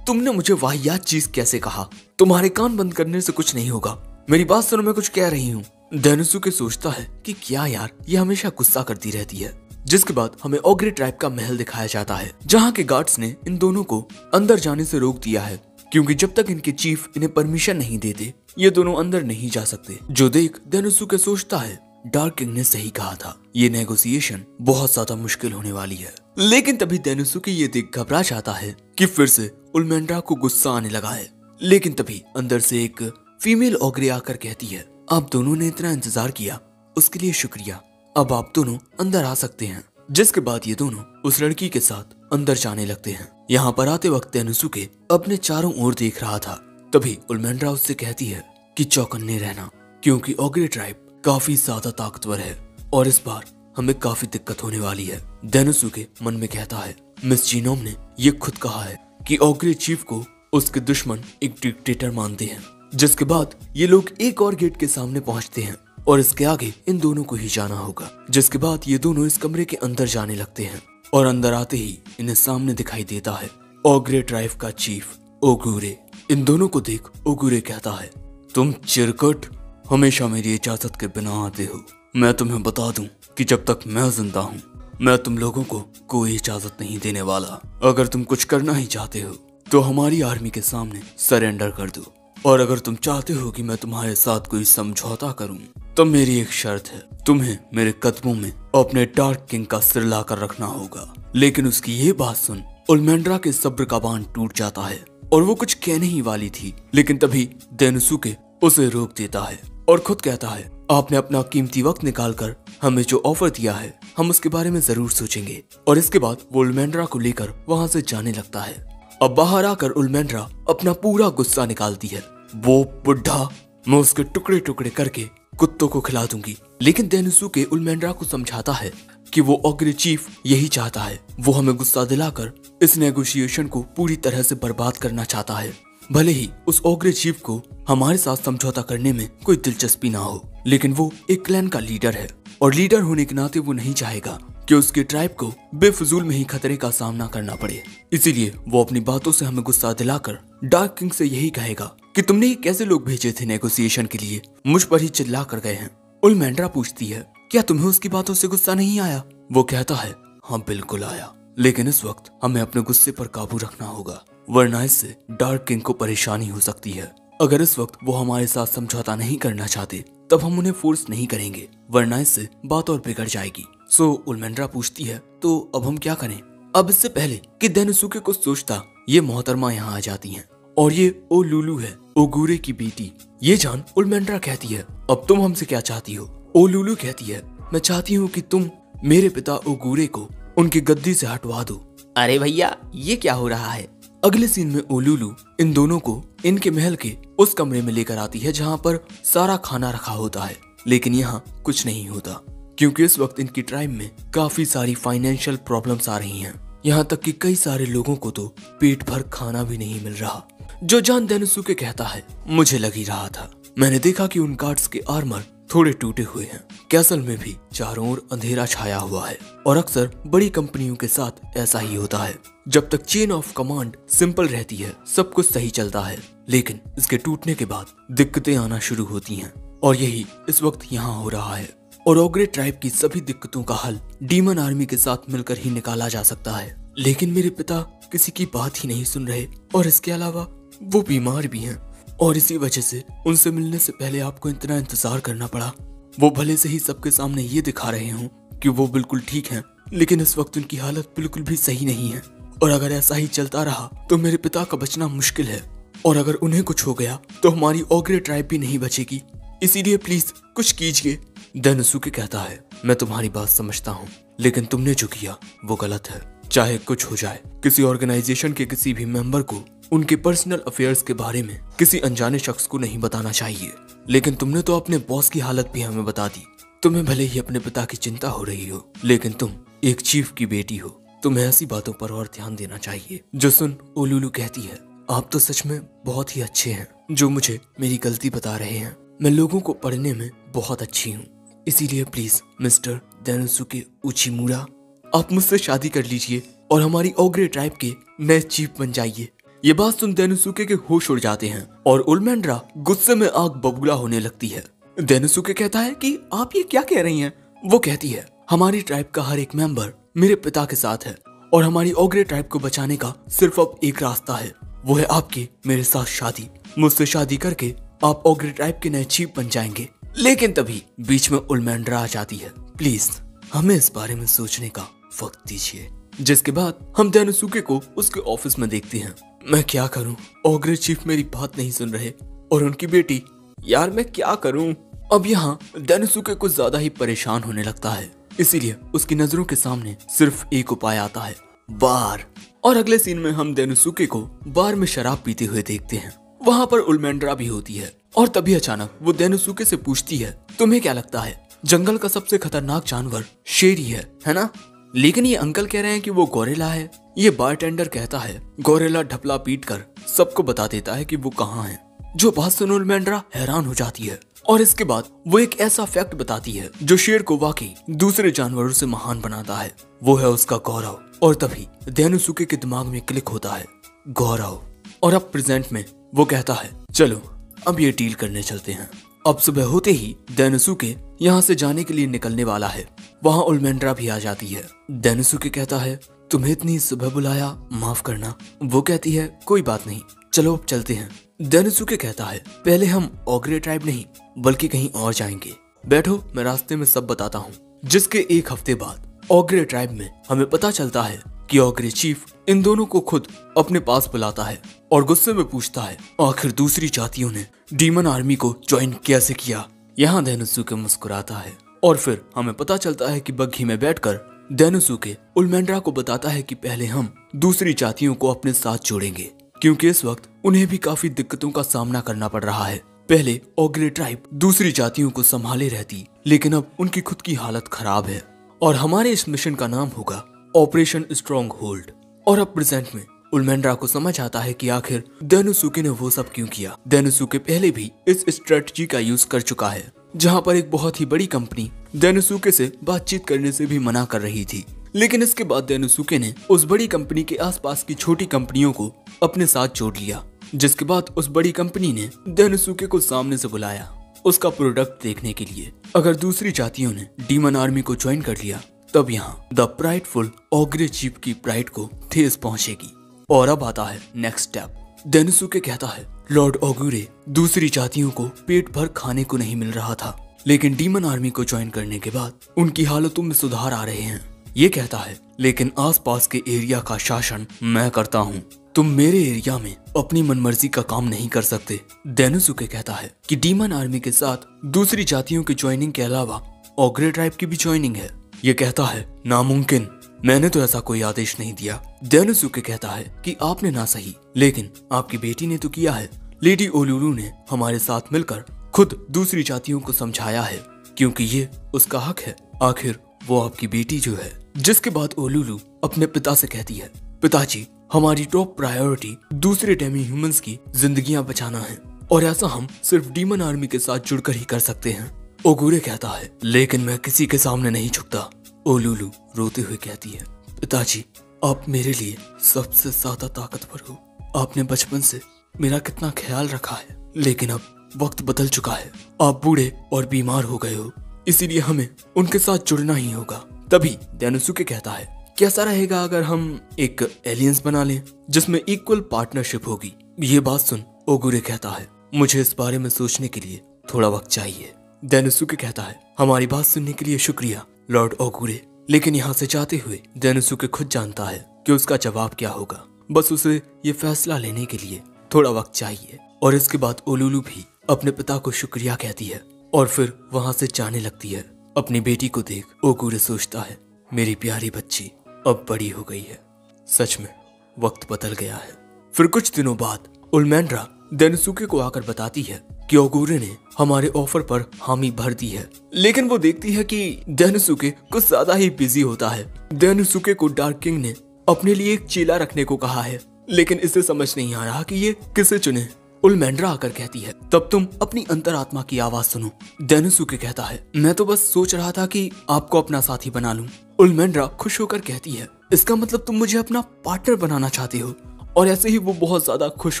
तुमने मुझे वाहियात चीज कैसे कहा। तुम्हारे कान बंद करने से कुछ नहीं होगा, मेरी बात सुनो, मैं कुछ कह रही हूँ। डेनोसुके सोचता है कि क्या यार, ये हमेशा गुस्सा करती रहती है। जिसके बाद हमें ओग्रे ट्राइब का महल दिखाया जाता है, जहाँ के गार्ड्स ने इन दोनों को अंदर जाने से रोक दिया है, क्योंकि जब तक इनके चीफ इन्हें परमिशन नहीं देते ये दोनों अंदर नहीं जा सकते। जो देख डेनोसुके सोचता है डार्क किंग ने सही कहा था, ये नेगोशिएशन बहुत ज्यादा मुश्किल होने वाली है। लेकिन तभी डेनोसुके ये देख घबरा जाता है कि फिर से उलमैंड्रा को गुस्सा आने लगा है। लेकिन तभी अंदर से एक फीमेल ओग्रे आकर कहती है आप दोनों ने इतना इंतजार किया उसके लिए शुक्रिया, अब आप दोनों अंदर आ सकते हैं। जिसके बाद ये दोनों उस लड़की के साथ अंदर जाने लगते हैं। यहाँ पर आते वक्त डेनोसुके अपने चारों ओर देख रहा था। तभी उलमैंड्रा उससे कहती है कि चौकन्ने रहना, क्योंकि ओग्रे ट्राइब काफी ज्यादा ताकतवर है और इस बार हमें काफी दिक्कत होने वाली है। डेनोसुके मन में कहता है मिस जीनोम ने ये खुद कहा है कि ओग्रे चीफ को उसके दुश्मन एक डिक्टेटर मानते हैं। जिसके बाद ये लोग एक और गेट के सामने पहुंचते हैं और इसके आगे इन दोनों को ही जाना होगा। जिसके बाद ये दोनों इस कमरे के अंदर जाने लगते हैं और अंदर आते ही इन्हें सामने दिखाई देता है ओग्रे ट्राइब का चीफ ओगुरे। इन दोनों को देख ओगुरे कहता है, तुम चिरकुट हमेशा मेरी इजाजत के बिना आते हो। मैं तुम्हें बता दूं कि जब तक मैं जिंदा हूँ मैं तुम लोगों को कोई इजाजत नहीं देने वाला। अगर तुम कुछ करना ही चाहते हो तो हमारी आर्मी के सामने सरेंडर कर दो, और अगर तुम चाहते हो कि मैं तुम्हारे साथ कोई समझौता करूं तो मेरी एक शर्त है, तुम्हें मेरे कदमों में अपने डार्क किंग का सिर लाकर रखना होगा। लेकिन उसकी ये बात सुन उलमेंड्रा के सब्र का बांध टूट जाता है और वो कुछ कहने ही वाली थी, लेकिन तभी देनुसुके उसे रोक देता है और खुद कहता है, आपने अपना कीमती वक्त निकालकर हमें जो ऑफर दिया है हम उसके बारे में जरूर सोचेंगे। और इसके बाद वो उलमेंड्रा को लेकर वहाँ से जाने लगता है। अब बाहर आकर उलमेंड्रा अपना पूरा गुस्सा निकालती है, वो बुढ़ा, मैं उसके टुकड़े टुकड़े करके कुत्तों को खिला दूंगी। लेकिन देनुसुके उलमेंड्रा को समझाता है कि वो ओग्रे चीफ यही चाहता है, वो हमें गुस्सा दिलाकर इस नेगोशिएशन को पूरी तरह से बर्बाद करना चाहता है। भले ही उस ओग्रे चीफ को हमारे साथ समझौता करने में कोई दिलचस्पी ना हो, लेकिन वो एक क्लैन का लीडर है और लीडर होने के नाते वो नहीं चाहेगा कि उसके ट्राइब को बेफजूल में ही खतरे का सामना करना पड़े। इसीलिए वो अपनी बातों से हमें गुस्सा दिलाकर डार्क किंग से यही कहेगा कि तुमने ये कैसे लोग भेजे थे नेगोशिएशन के लिए, मुझ पर ही चिल्ला कर गए हैं। उलमेंड्रा पूछती है, क्या तुम्हें उसकी बातों से गुस्सा नहीं आया? वो कहता है, हाँ बिल्कुल आया, लेकिन इस वक्त हमें अपने गुस्से पर काबू रखना होगा, वरना इससे डार्क किंग को परेशानी हो सकती है। अगर इस वक्त वो हमारे साथ समझौता नहीं करना चाहते तब हम उन्हें फोर्स नहीं करेंगे, वरना इससे बात और बिगड़ जाएगी। सो उलमेंड्रा पूछती है, तो अब हम क्या करें? अब इससे पहले कि देनुसुके कुछ सोचता, ये मोहतरमा यहाँ आ जाती हैं और ये ओ लुलु है, ओगुरे की बेटी। ये जान उलमेंड्रा कहती है, अब तुम हमसे क्या चाहती हो? ओ लुलु कहती है, मैं चाहती हूँ कि तुम मेरे पिता ओगुरे को उनकी गद्दी से हटवा दो। अरे भैया ये क्या हो रहा है? अगले सीन में ओलुलु इन दोनों को इनके महल के उस कमरे में लेकर आती है जहाँ पर सारा खाना रखा होता है, लेकिन यहाँ कुछ नहीं होता क्योंकि इस वक्त इनकी ट्राइब में काफी सारी फाइनेंशियल प्रॉब्लम्स आ रही हैं। यहाँ तक कि कई सारे लोगों को तो पेट भर खाना भी नहीं मिल रहा। जो जान देनुसुके कहता है, मुझे लग ही रहा था, मैंने देखा कि उन गार्ड्स के आर्मर थोड़े टूटे हुए हैं। कैसल में भी चारों ओर अंधेरा छाया हुआ है और अक्सर बड़ी कंपनियों के साथ ऐसा ही होता है। जब तक चेन ऑफ कमांड सिंपल रहती है सब कुछ सही चलता है, लेकिन इसके टूटने के बाद दिक्कतें आना शुरू होती हैं और यही इस वक्त यहाँ हो रहा है। और ओग्रे ट्राइब की सभी दिक्कतों का हल डीमन आर्मी के साथ मिलकर ही निकाला जा सकता है, लेकिन मेरे पिता किसी की बात ही नहीं सुन रहे और इसके अलावा वो बीमार भी हैं और इसी वजह से उनसे मिलने से पहले आपको इतना इंतजार करना पड़ा। वो भले से ही सबके सामने ये दिखा रहे हों कि वो बिल्कुल ठीक हैं, लेकिन इस वक्त उनकी हालत बिल्कुल भी सही नहीं है और अगर ऐसा ही चलता रहा तो मेरे पिता का बचना मुश्किल है और अगर उन्हें कुछ हो गया तो हमारी ओग्रे ट्राइब भी नहीं बचेगी, इसीलिए प्लीज कुछ कीजिए। देनुसुके कहता है, मैं तुम्हारी बात समझता हूँ, लेकिन तुमने जो किया वो गलत है। चाहे कुछ हो जाए, किसी ऑर्गेनाइजेशन के किसी भी मेंबर को उनके पर्सनल अफेयर्स के बारे में किसी अनजाने शख्स को नहीं बताना चाहिए, लेकिन तुमने तो अपने बॉस की हालत भी हमें बता दी। तुम्हें भले ही अपने पिता की चिंता हो रही हो, लेकिन तुम एक चीफ की बेटी हो, तुम्हें ऐसी बातों पर और ध्यान देना चाहिए। जो सुन ओलुलु कहती है, आप तो सच में बहुत ही अच्छे हैं जो मुझे मेरी गलती बता रहे हैं। मैं लोगों को पढ़ने में बहुत अच्छी हूँ, इसीलिए प्लीज मिस्टर देनुसुके उचिमुरा आप मुझसे शादी कर लीजिए और हमारी ओग्रे ट्राइब के नए चीफ बन जाइए। ये बात सुन देनुसुके के होश उड़ जाते हैं और उलमेंड्रा गुस्से में आग बबूला होने लगती है। देनुसुके कहता है कि आप ये क्या कह रही हैं? वो कहती है, हमारी ट्राइब का हर एक मेंबर मेरे पिता के साथ है और हमारी ओग्रे ट्राइब को बचाने का सिर्फ अब एक रास्ता है, वो है आपकी मेरे साथ शादी। मुझसे शादी करके आप ओग्रे ट्राइब के नए चीफ बन जाएंगे। लेकिन तभी बीच में उलमेंड्रा आ जाती है, प्लीज हमें इस बारे में सोचने का वक्त दीजिए। जिसके बाद हम देनुसुके को उसके ऑफिस में देखते हैं। मैं क्या करूं, ओग्रे चीफ मेरी बात नहीं सुन रहे और उनकी बेटी, यार मैं क्या करूं। अब यहाँ देनुसुके कुछ ज्यादा ही परेशान होने लगता है, इसीलिए उसकी नजरों के सामने सिर्फ एक उपाय आता है, बार। और अगले सीन में हम देनुसुके को बार में शराब पीते हुए देखते हैं। वहाँ पर उलमेंड्रा भी होती है और तभी अचानक वो देनुसुके से पूछती है, तुम्हें क्या लगता है जंगल का सबसे खतरनाक जानवर शेर ही है ना? लेकिन ये अंकल कह रहे हैं कि वो गोरिल्ला है। ये बारटेंडर कहता है, गोरिल्ला ढपला पीट कर सबको बता देता है कि वो कहाँ है। जो बात सुन उलमेंड्रा हैरान हो जाती है और इसके बाद वो एक ऐसा फैक्ट बताती है जो शेर को वाकई दूसरे जानवरों से महान बनाता है, वो है उसका गौरव। और तभी देनुसुके के दिमाग में क्लिक होता है, गौरव। और अब प्रेजेंट में वो कहता है, चलो अब ये डील करने चलते हैं। अब सुबह होते ही देनुसुके यहाँ से जाने के लिए निकलने वाला है। वहाँ उल्मेंड्रा भी आ जाती है। देनुसुके कहता है, तुम्हें इतनी सुबह बुलाया, माफ करना। वो कहती है, कोई बात नहीं, चलो अब चलते हैं। देनुसुके कहता है, पहले हम ओग्रे ट्राइब नहीं बल्कि कहीं और जाएंगे। बैठो, मैं रास्ते में सब बताता हूँ। जिसके एक हफ्ते बाद ओग्रे ट्राइब में हमें पता चलता है कि ओग्रे चीफ इन दोनों को खुद अपने पास बुलाता है और गुस्से में पूछता है, आखिर दूसरी जातियों ने डीमन आर्मी को ज्वाइन कैसे किया। यहाँ देनुसुके मुस्कुराता है और फिर हमें पता चलता है कि बग्घी में बैठकर देनुसुके उल्मेंड्रा को बताता है कि पहले हम दूसरी जातियों को अपने साथ जोड़ेंगे, क्योंकि इस वक्त उन्हें भी काफी दिक्कतों का सामना करना पड़ रहा है। पहले ओग्रे ट्राइब दूसरी जातियों को संभाले रहती, लेकिन अब उनकी खुद की हालत खराब है और हमारे इस मिशन का नाम होगा ऑपरेशन स्ट्रॉन्ग होल्ड। और अब प्रेजेंट में उल्मेंड्रा को समझ आता है कि आखिर देनुसुके ने वो सब क्यों किया। देनुसुके पहले भी इस स्ट्रेटजी का यूज कर चुका है, जहाँ पर एक बहुत ही बड़ी कंपनी देनुसुके से बातचीत करने से भी मना कर रही थी, लेकिन इसके बाद देनुसुके ने उस बड़ी कंपनी के आसपास की छोटी कंपनियों को अपने साथ जोड़ लिया। जिसके बाद उस बड़ी कंपनी ने देनुसुके को सामने से बुलाया उसका प्रोडक्ट देखने के लिए। अगर दूसरी जातियों ने डीमन आर्मी को ज्वाइन कर लिया, तब यहाँ द प्राइडफुल ओग्रे चीफ की प्राइड को ठेस पहुंचेगी। और अब आता है नेक्स्ट स्टेप। देनुसुके कहता है, लॉर्ड ओगुरे, दूसरी जातियों को पेट भर खाने को नहीं मिल रहा था, लेकिन डीमन आर्मी को ज्वाइन करने के बाद उनकी हालतों में सुधार आ रहे हैं। ये कहता है, लेकिन आसपास के एरिया का शासन मैं करता हूँ, तुम मेरे एरिया में अपनी मनमर्जी का काम नहीं कर सकते। देनुसुके कहता है कि डीमन आर्मी के साथ दूसरी जातियों की ज्वाइनिंग के अलावा ओग्रे ट्राइब की भी ज्वाइनिंग है। ये कहता है, नामुमकिन, मैंने तो ऐसा कोई आदेश नहीं दिया। देनुसुके कहता है कि आपने ना सही, लेकिन आपकी बेटी ने तो किया है। लेडी ओलुलू ने हमारे साथ मिलकर खुद दूसरी जातियों को समझाया है, क्योंकि ये उसका हक है। आखिर वो आपकी बेटी जो है। जिसके बाद ओलुलू अपने पिता से कहती है, पिताजी, हमारी टॉप प्रायोरिटी दूसरे डेमी ह्यूमंस की जिंदगियां बचाना है, और ऐसा हम सिर्फ डीमन आर्मी के साथ जुड़कर ही कर सकते हैं। ओगुरे कहता है, लेकिन मैं किसी के सामने नहीं झुकता। ओलुलू रोते हुए कहती है, पिताजी, आप मेरे लिए सबसे ज्यादा ताकतवर हो। आपने बचपन से मेरा कितना ख्याल रखा है, लेकिन अब वक्त बदल चुका है। आप बूढ़े और बीमार हो गए हो, इसीलिए हमें उनके साथ जुड़ना ही होगा। तभी देनुसुके कहता है, कैसा रहेगा अगर हम एक एलियंस बना लें जिसमें इक्वल पार्टनरशिप होगी। ये बात सुन ओगुरे कहता है, मुझे इस बारे में सोचने के लिए थोड़ा वक्त चाहिए। देनुसुके कहता है, हमारी बात सुनने के लिए शुक्रिया लॉर्ड ओगुरे। लेकिन यहाँ से जाते हुए देनुसुके खुद जानता है कि उसका जवाब क्या होगा। बस उसे ये फैसला लेने के लिए थोड़ा वक्त चाहिए। और इसके बाद ओलुलू भी अपने पिता को शुक्रिया कहती है और फिर वहाँ से जाने लगती है। अपनी बेटी को देख ओगुरे सोचता है, मेरी प्यारी बच्ची अब बड़ी हो गई है। सच में वक्त बदल गया है। फिर कुछ दिनों बाद उल्मेंड्रा देनुसुके को आकर बताती है कि ओगुरे ने हमारे ऑफर पर हामी भर दी है, लेकिन वो देखती है कि देनुसुके कुछ ज्यादा ही बिजी होता है। देनुसुके को डार्क किंग ने अपने लिए एक चेला रखने को कहा है, लेकिन इसे समझ नहीं आ रहा कि ये किसे चुने। उल्मेंड्रा आकर कहती है, तब तुम अपनी अंतरात्मा की आवाज सुनो। देनुसुके कहता है, मैं तो बस सोच रहा था कि आपको अपना साथी बना लूं। उल्मेंड्रा खुश होकर कहती है, इसका मतलब तुम मुझे अपना पार्टनर बनाना चाहते हो। और ऐसे ही वो बहुत ज्यादा खुश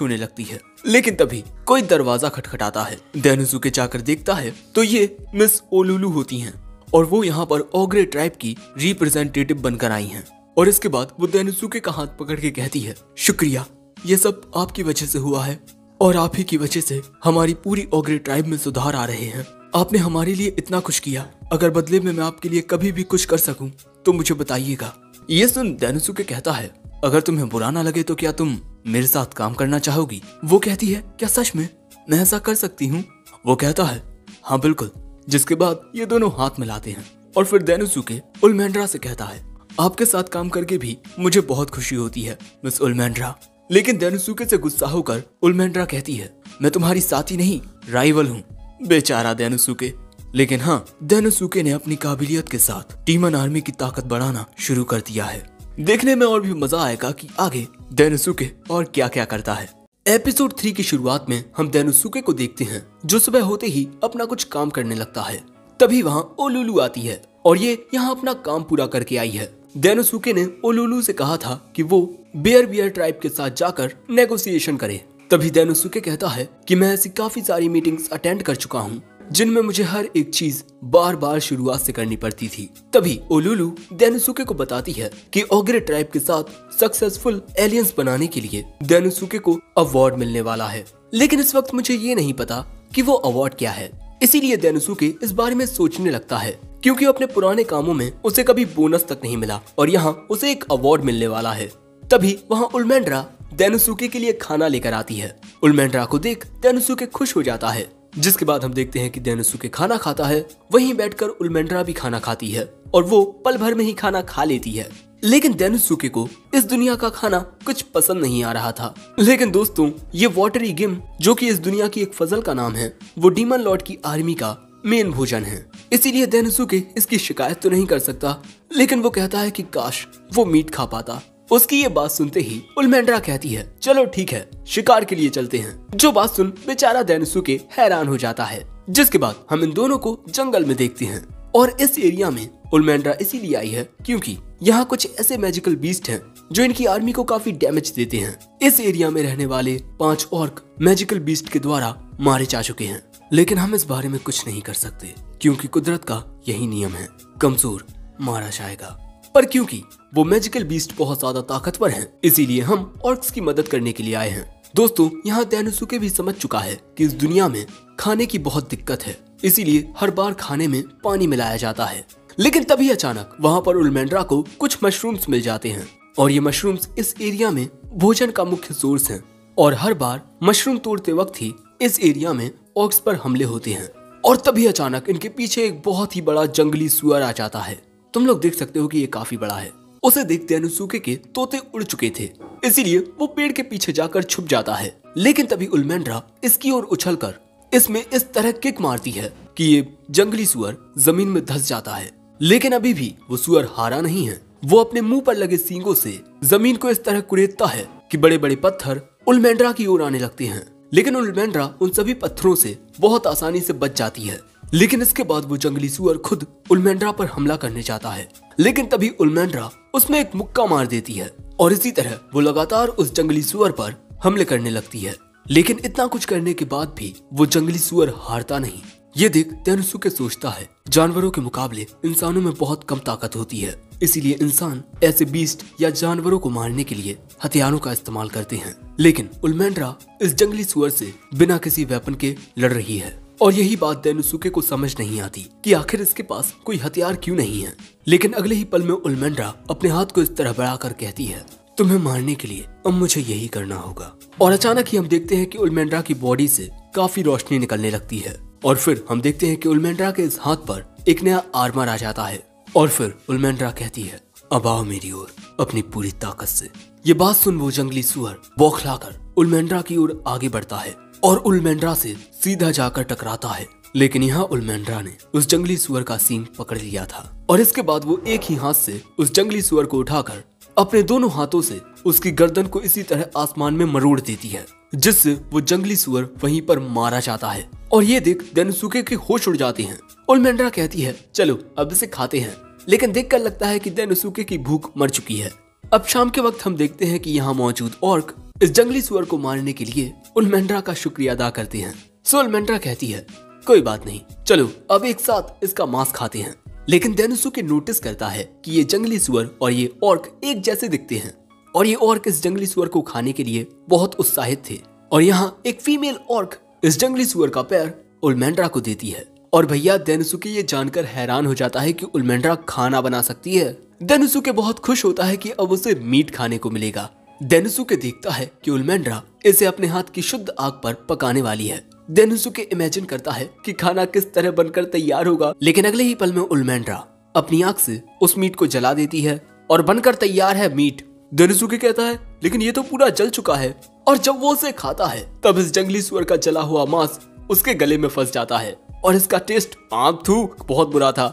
होने लगती है। लेकिन तभी कोई दरवाजा खटखटाता है। देनुसुके जाकर देखता है तो ये मिस ओलुलू होती हैं और वो यहाँ पर ओग्रे ट्राइब की रिप्रेजेंटेटिव बनकर आई हैं। और इसके बाद वो देनुसुके का हाथ पकड़ के कहती है, शुक्रिया, ये सब आपकी वजह से हुआ है और आप ही की वजह से हमारी पूरी ओग्रे ट्राइब में सुधार आ रहे हैं। आपने हमारे लिए इतना कुछ किया, अगर बदले में मैं आपके लिए कभी भी कुछ कर सकूं तो मुझे बताइएगा। ये सुन देनुसुके कहता है, अगर तुम्हें बुरा ना लगे तो क्या तुम मेरे साथ काम करना चाहोगी। वो कहती है, क्या सच में मैं ऐसा कर सकती हूँ। वो कहता है, हाँ बिल्कुल। जिसके बाद ये दोनों हाथ मिलाते हैं और फिर देनुसुके उल्मेंड्रा से कहता है, आपके साथ काम करके भी मुझे बहुत खुशी होती है मिस उल्मेंड्रा। लेकिन देनुसुके से गुस्सा होकर उल्मेंड्रा कहती है, मैं तुम्हारी साथी नहीं राइवल हूँ। बेचारा देनुसुके। लेकिन हाँ, देनुसुके ने अपनी काबिलियत के साथ डीमन आर्मी की ताकत बढ़ाना शुरू कर दिया है। देखने में और भी मजा आएगा कि आगे देनुसुके और क्या क्या करता है। एपिसोड 3 की शुरुआत में हम डेनोसुके को देखते हैं जो सुबह होते ही अपना कुछ काम करने लगता है। तभी वहाँ ओलुलु आती है और ये यहाँ अपना काम पूरा करके आई है। डेनोसुके ने ओलुलु से कहा था कि वो बियर ट्राइब के साथ जाकर नेगोशिएशन करे। तभी डेनोसुके कहता है कि मैं ऐसी काफी सारी मीटिंग्स अटेंड कर चुका हूँ जिनमें मुझे हर एक चीज बार बार शुरुआत से करनी पड़ती थी। तभी ओलुलु डेनोसुके को बताती है कि ओग्रे ट्राइब के साथ सक्सेसफुल एलियंस बनाने के लिए डेनोसुके को अवार्ड मिलने वाला है, लेकिन इस वक्त मुझे ये नहीं पता कि वो अवार्ड क्या है। इसीलिए डेनोसुके इस बारे में सोचने लगता है क्योंकि अपने पुराने कामों में उसे कभी बोनस तक नहीं मिला और यहाँ उसे एक अवार्ड मिलने वाला है। तभी वहाँ उल्मेंड्रा डेनोसुके के लिए खाना लेकर आती है। उल्मेंड्रा को देख डेनोसुके खुश हो जाता है, जिसके बाद हम देखते हैं कि डेनोसुके खाना खाता है। वहीं बैठकर उल्मेंड्रा भी खाना खाती है और वो पल भर में ही खाना खा लेती है। लेकिन डेनोसुके को इस दुनिया का खाना कुछ पसंद नहीं आ रहा था। लेकिन दोस्तों, ये वाटरी गिम जो कि इस दुनिया की एक फजल का नाम है, वो डीमन लॉर्ड की आर्मी का मेन भोजन है। इसीलिए डेनोसुके इसकी शिकायत तो नहीं कर सकता, लेकिन वो कहता है कि काश वो मीट खा पाता। उसकी ये बात सुनते ही उल्मेंड्रा कहती है चलो ठीक है, शिकार के लिए चलते हैं। जो बात सुन बेचारा डेनोसुके हैरान हो जाता है। जिसके बाद हम इन दोनों को जंगल में देखते हैं और इस एरिया में उल्मेंड्रा इसीलिए आई है क्योंकि यहाँ कुछ ऐसे मैजिकल बीस्ट हैं जो इनकी आर्मी को काफी डैमेज देते हैं। इस एरिया में रहने वाले 5 ऑर्क मैजिकल बीस्ट के द्वारा मारे जा चुके हैं, लेकिन हम इस बारे में कुछ नहीं कर सकते क्योंकि कुदरत का यही नियम है, कमजोर मारा जाएगा। पर क्योंकि वो मैजिकल बीस्ट बहुत ज्यादा ताकतवर हैं, इसीलिए हम ऑर्क्स की मदद करने के लिए आए हैं। दोस्तों, यहाँ डेनोसुके भी समझ चुका है कि इस दुनिया में खाने की बहुत दिक्कत है, इसीलिए हर बार खाने में पानी मिलाया जाता है। लेकिन तभी अचानक वहाँ पर उल्मेंड्रा को कुछ मशरूम्स मिल जाते हैं और ये मशरूम्स इस एरिया में भोजन का मुख्य सोर्स हैं और हर बार मशरूम तोड़ते वक्त ही इस एरिया में ऑर्क्स पर हमले होते हैं। और तभी अचानक इनके पीछे एक बहुत ही बड़ा जंगली सुअर आ जाता है। तुम लोग देख सकते हो कि ये काफी बड़ा है। उसे देख डेनोसुके के तोते उड़ चुके थे, इसीलिए वो पेड़ के पीछे जाकर छुप जाता है। लेकिन तभी उल्मेंड्रा इसकी ओर उछलकर इसमें इस तरह किक मारती है कि ये जंगली सुअर जमीन में धंस जाता है। लेकिन अभी भी वो सुअर हारा नहीं है। वो अपने मुंह पर लगे सींगों से जमीन को इस तरह कुरेदता है कि बड़े बड़े पत्थर उल्मेंड्रा की ओर आने लगते हैं। लेकिन उल्मेंड्रा उन सभी पत्थरों से बहुत आसानी से बच जाती है। लेकिन इसके बाद वो जंगली सुअर खुद उल्मेंड्रा पर हमला करने जाता है, लेकिन तभी उल्मेंड्रा उसमें एक मुक्का मार देती है और इसी तरह वो लगातार उस जंगली सुअर पर हमले करने लगती है। लेकिन इतना कुछ करने के बाद भी वो जंगली सुअर हारता नहीं। ये देख डेनोसुके सोचता है जानवरों के मुकाबले इंसानों में बहुत कम ताकत होती है, इसीलिए इंसान ऐसे बीस्ट या जानवरों को मारने के लिए हथियारों का इस्तेमाल करते हैं। लेकिन उल्मेंड्रा इस जंगली सुअर से बिना किसी वेपन के लड़ रही है और यही बात डेनोसुके को समझ नहीं आती कि आखिर इसके पास कोई हथियार क्यों नहीं है। लेकिन अगले ही पल में उल्मेंड्रा अपने हाथ को इस तरह बढ़ाकर कहती है तुम्हें मारने के लिए अब मुझे यही करना होगा। और अचानक ही हम देखते हैं कि उल्मेंड्रा की बॉडी से काफी रोशनी निकलने लगती है और फिर हम देखते हैं कि उल्मेंड्रा के इस हाथ पर एक नया आर्मर आ जाता है और फिर उल्मेंड्रा कहती है अब आओ मेरी ओर अपनी पूरी ताकत से। ये बात सुन वो जंगली सुअर बौखलाकर उल्मेंड्रा की ओर आगे बढ़ता है और उल्मेंड्रा से सीधा जाकर टकराता है। लेकिन यहाँ उल्मेंड्रा ने उस जंगली सुअर का सींग पकड़ लिया था और इसके बाद वो एक ही हाथ से उस जंगली सुअर को उठाकर अपने दोनों हाथों से उसकी गर्दन को इसी तरह आसमान में मरोड़ देती है, जिससे वो जंगली सुअर वहीं पर मारा जाता है। और ये देख डेनोसुके के होश उड़ जाते हैं। उल्मेंड्रा कहती है चलो अब इसे खाते हैं, लेकिन देखकर लगता है कि डेनोसुके की भूख मर चुकी है। अब शाम के वक्त हम देखते हैं कि यहाँ मौजूद ऑर्क इस जंगली सुअर को मारने के लिए उल्मेंड्रा का शुक्रिया अदा करते हैं। सो उल्मेंड्रा कहती है कोई बात नहीं, चलो अब एक साथ इसका मांस खाते हैं। लेकिन डेनोसुके नोटिस करता है कि ये जंगली सुअर और ये ऑर्क एक जैसे दिखते हैं और ये ऑर्क इस जंगली सुअर को खाने के लिए बहुत उत्साहित थे। और यहाँ एक फीमेल ऑर्क इस जंगली सुअर का पैर उल्मेंड्रा को देती है और भैया डेनोसुके ये जानकर हैरान हो जाता है कि उल्मेंड्रा खाना बना सकती है। डेनोसुके बहुत खुश होता है कि अब उसे मीट खाने को मिलेगा। डेनोसुके देखता है कि उल्मेंड्रा इसे अपने हाथ की शुद्ध आग पर पकाने वाली है। डेनोसुके इमेजिन करता है कि खाना किस तरह बनकर तैयार होगा, लेकिन अगले ही पल में उल्मेंड्रा अपनी आग से उस मीट को जला देती है और बनकर तैयार है मीट। डेनोसुके कहता है लेकिन ये तो पूरा जल चुका है। और जब वो उसे खाता है तब इस जंगली सुअर का जला हुआ मांस उसके गले में फंस जाता है और इसका टेस्ट बहुत बुरा था।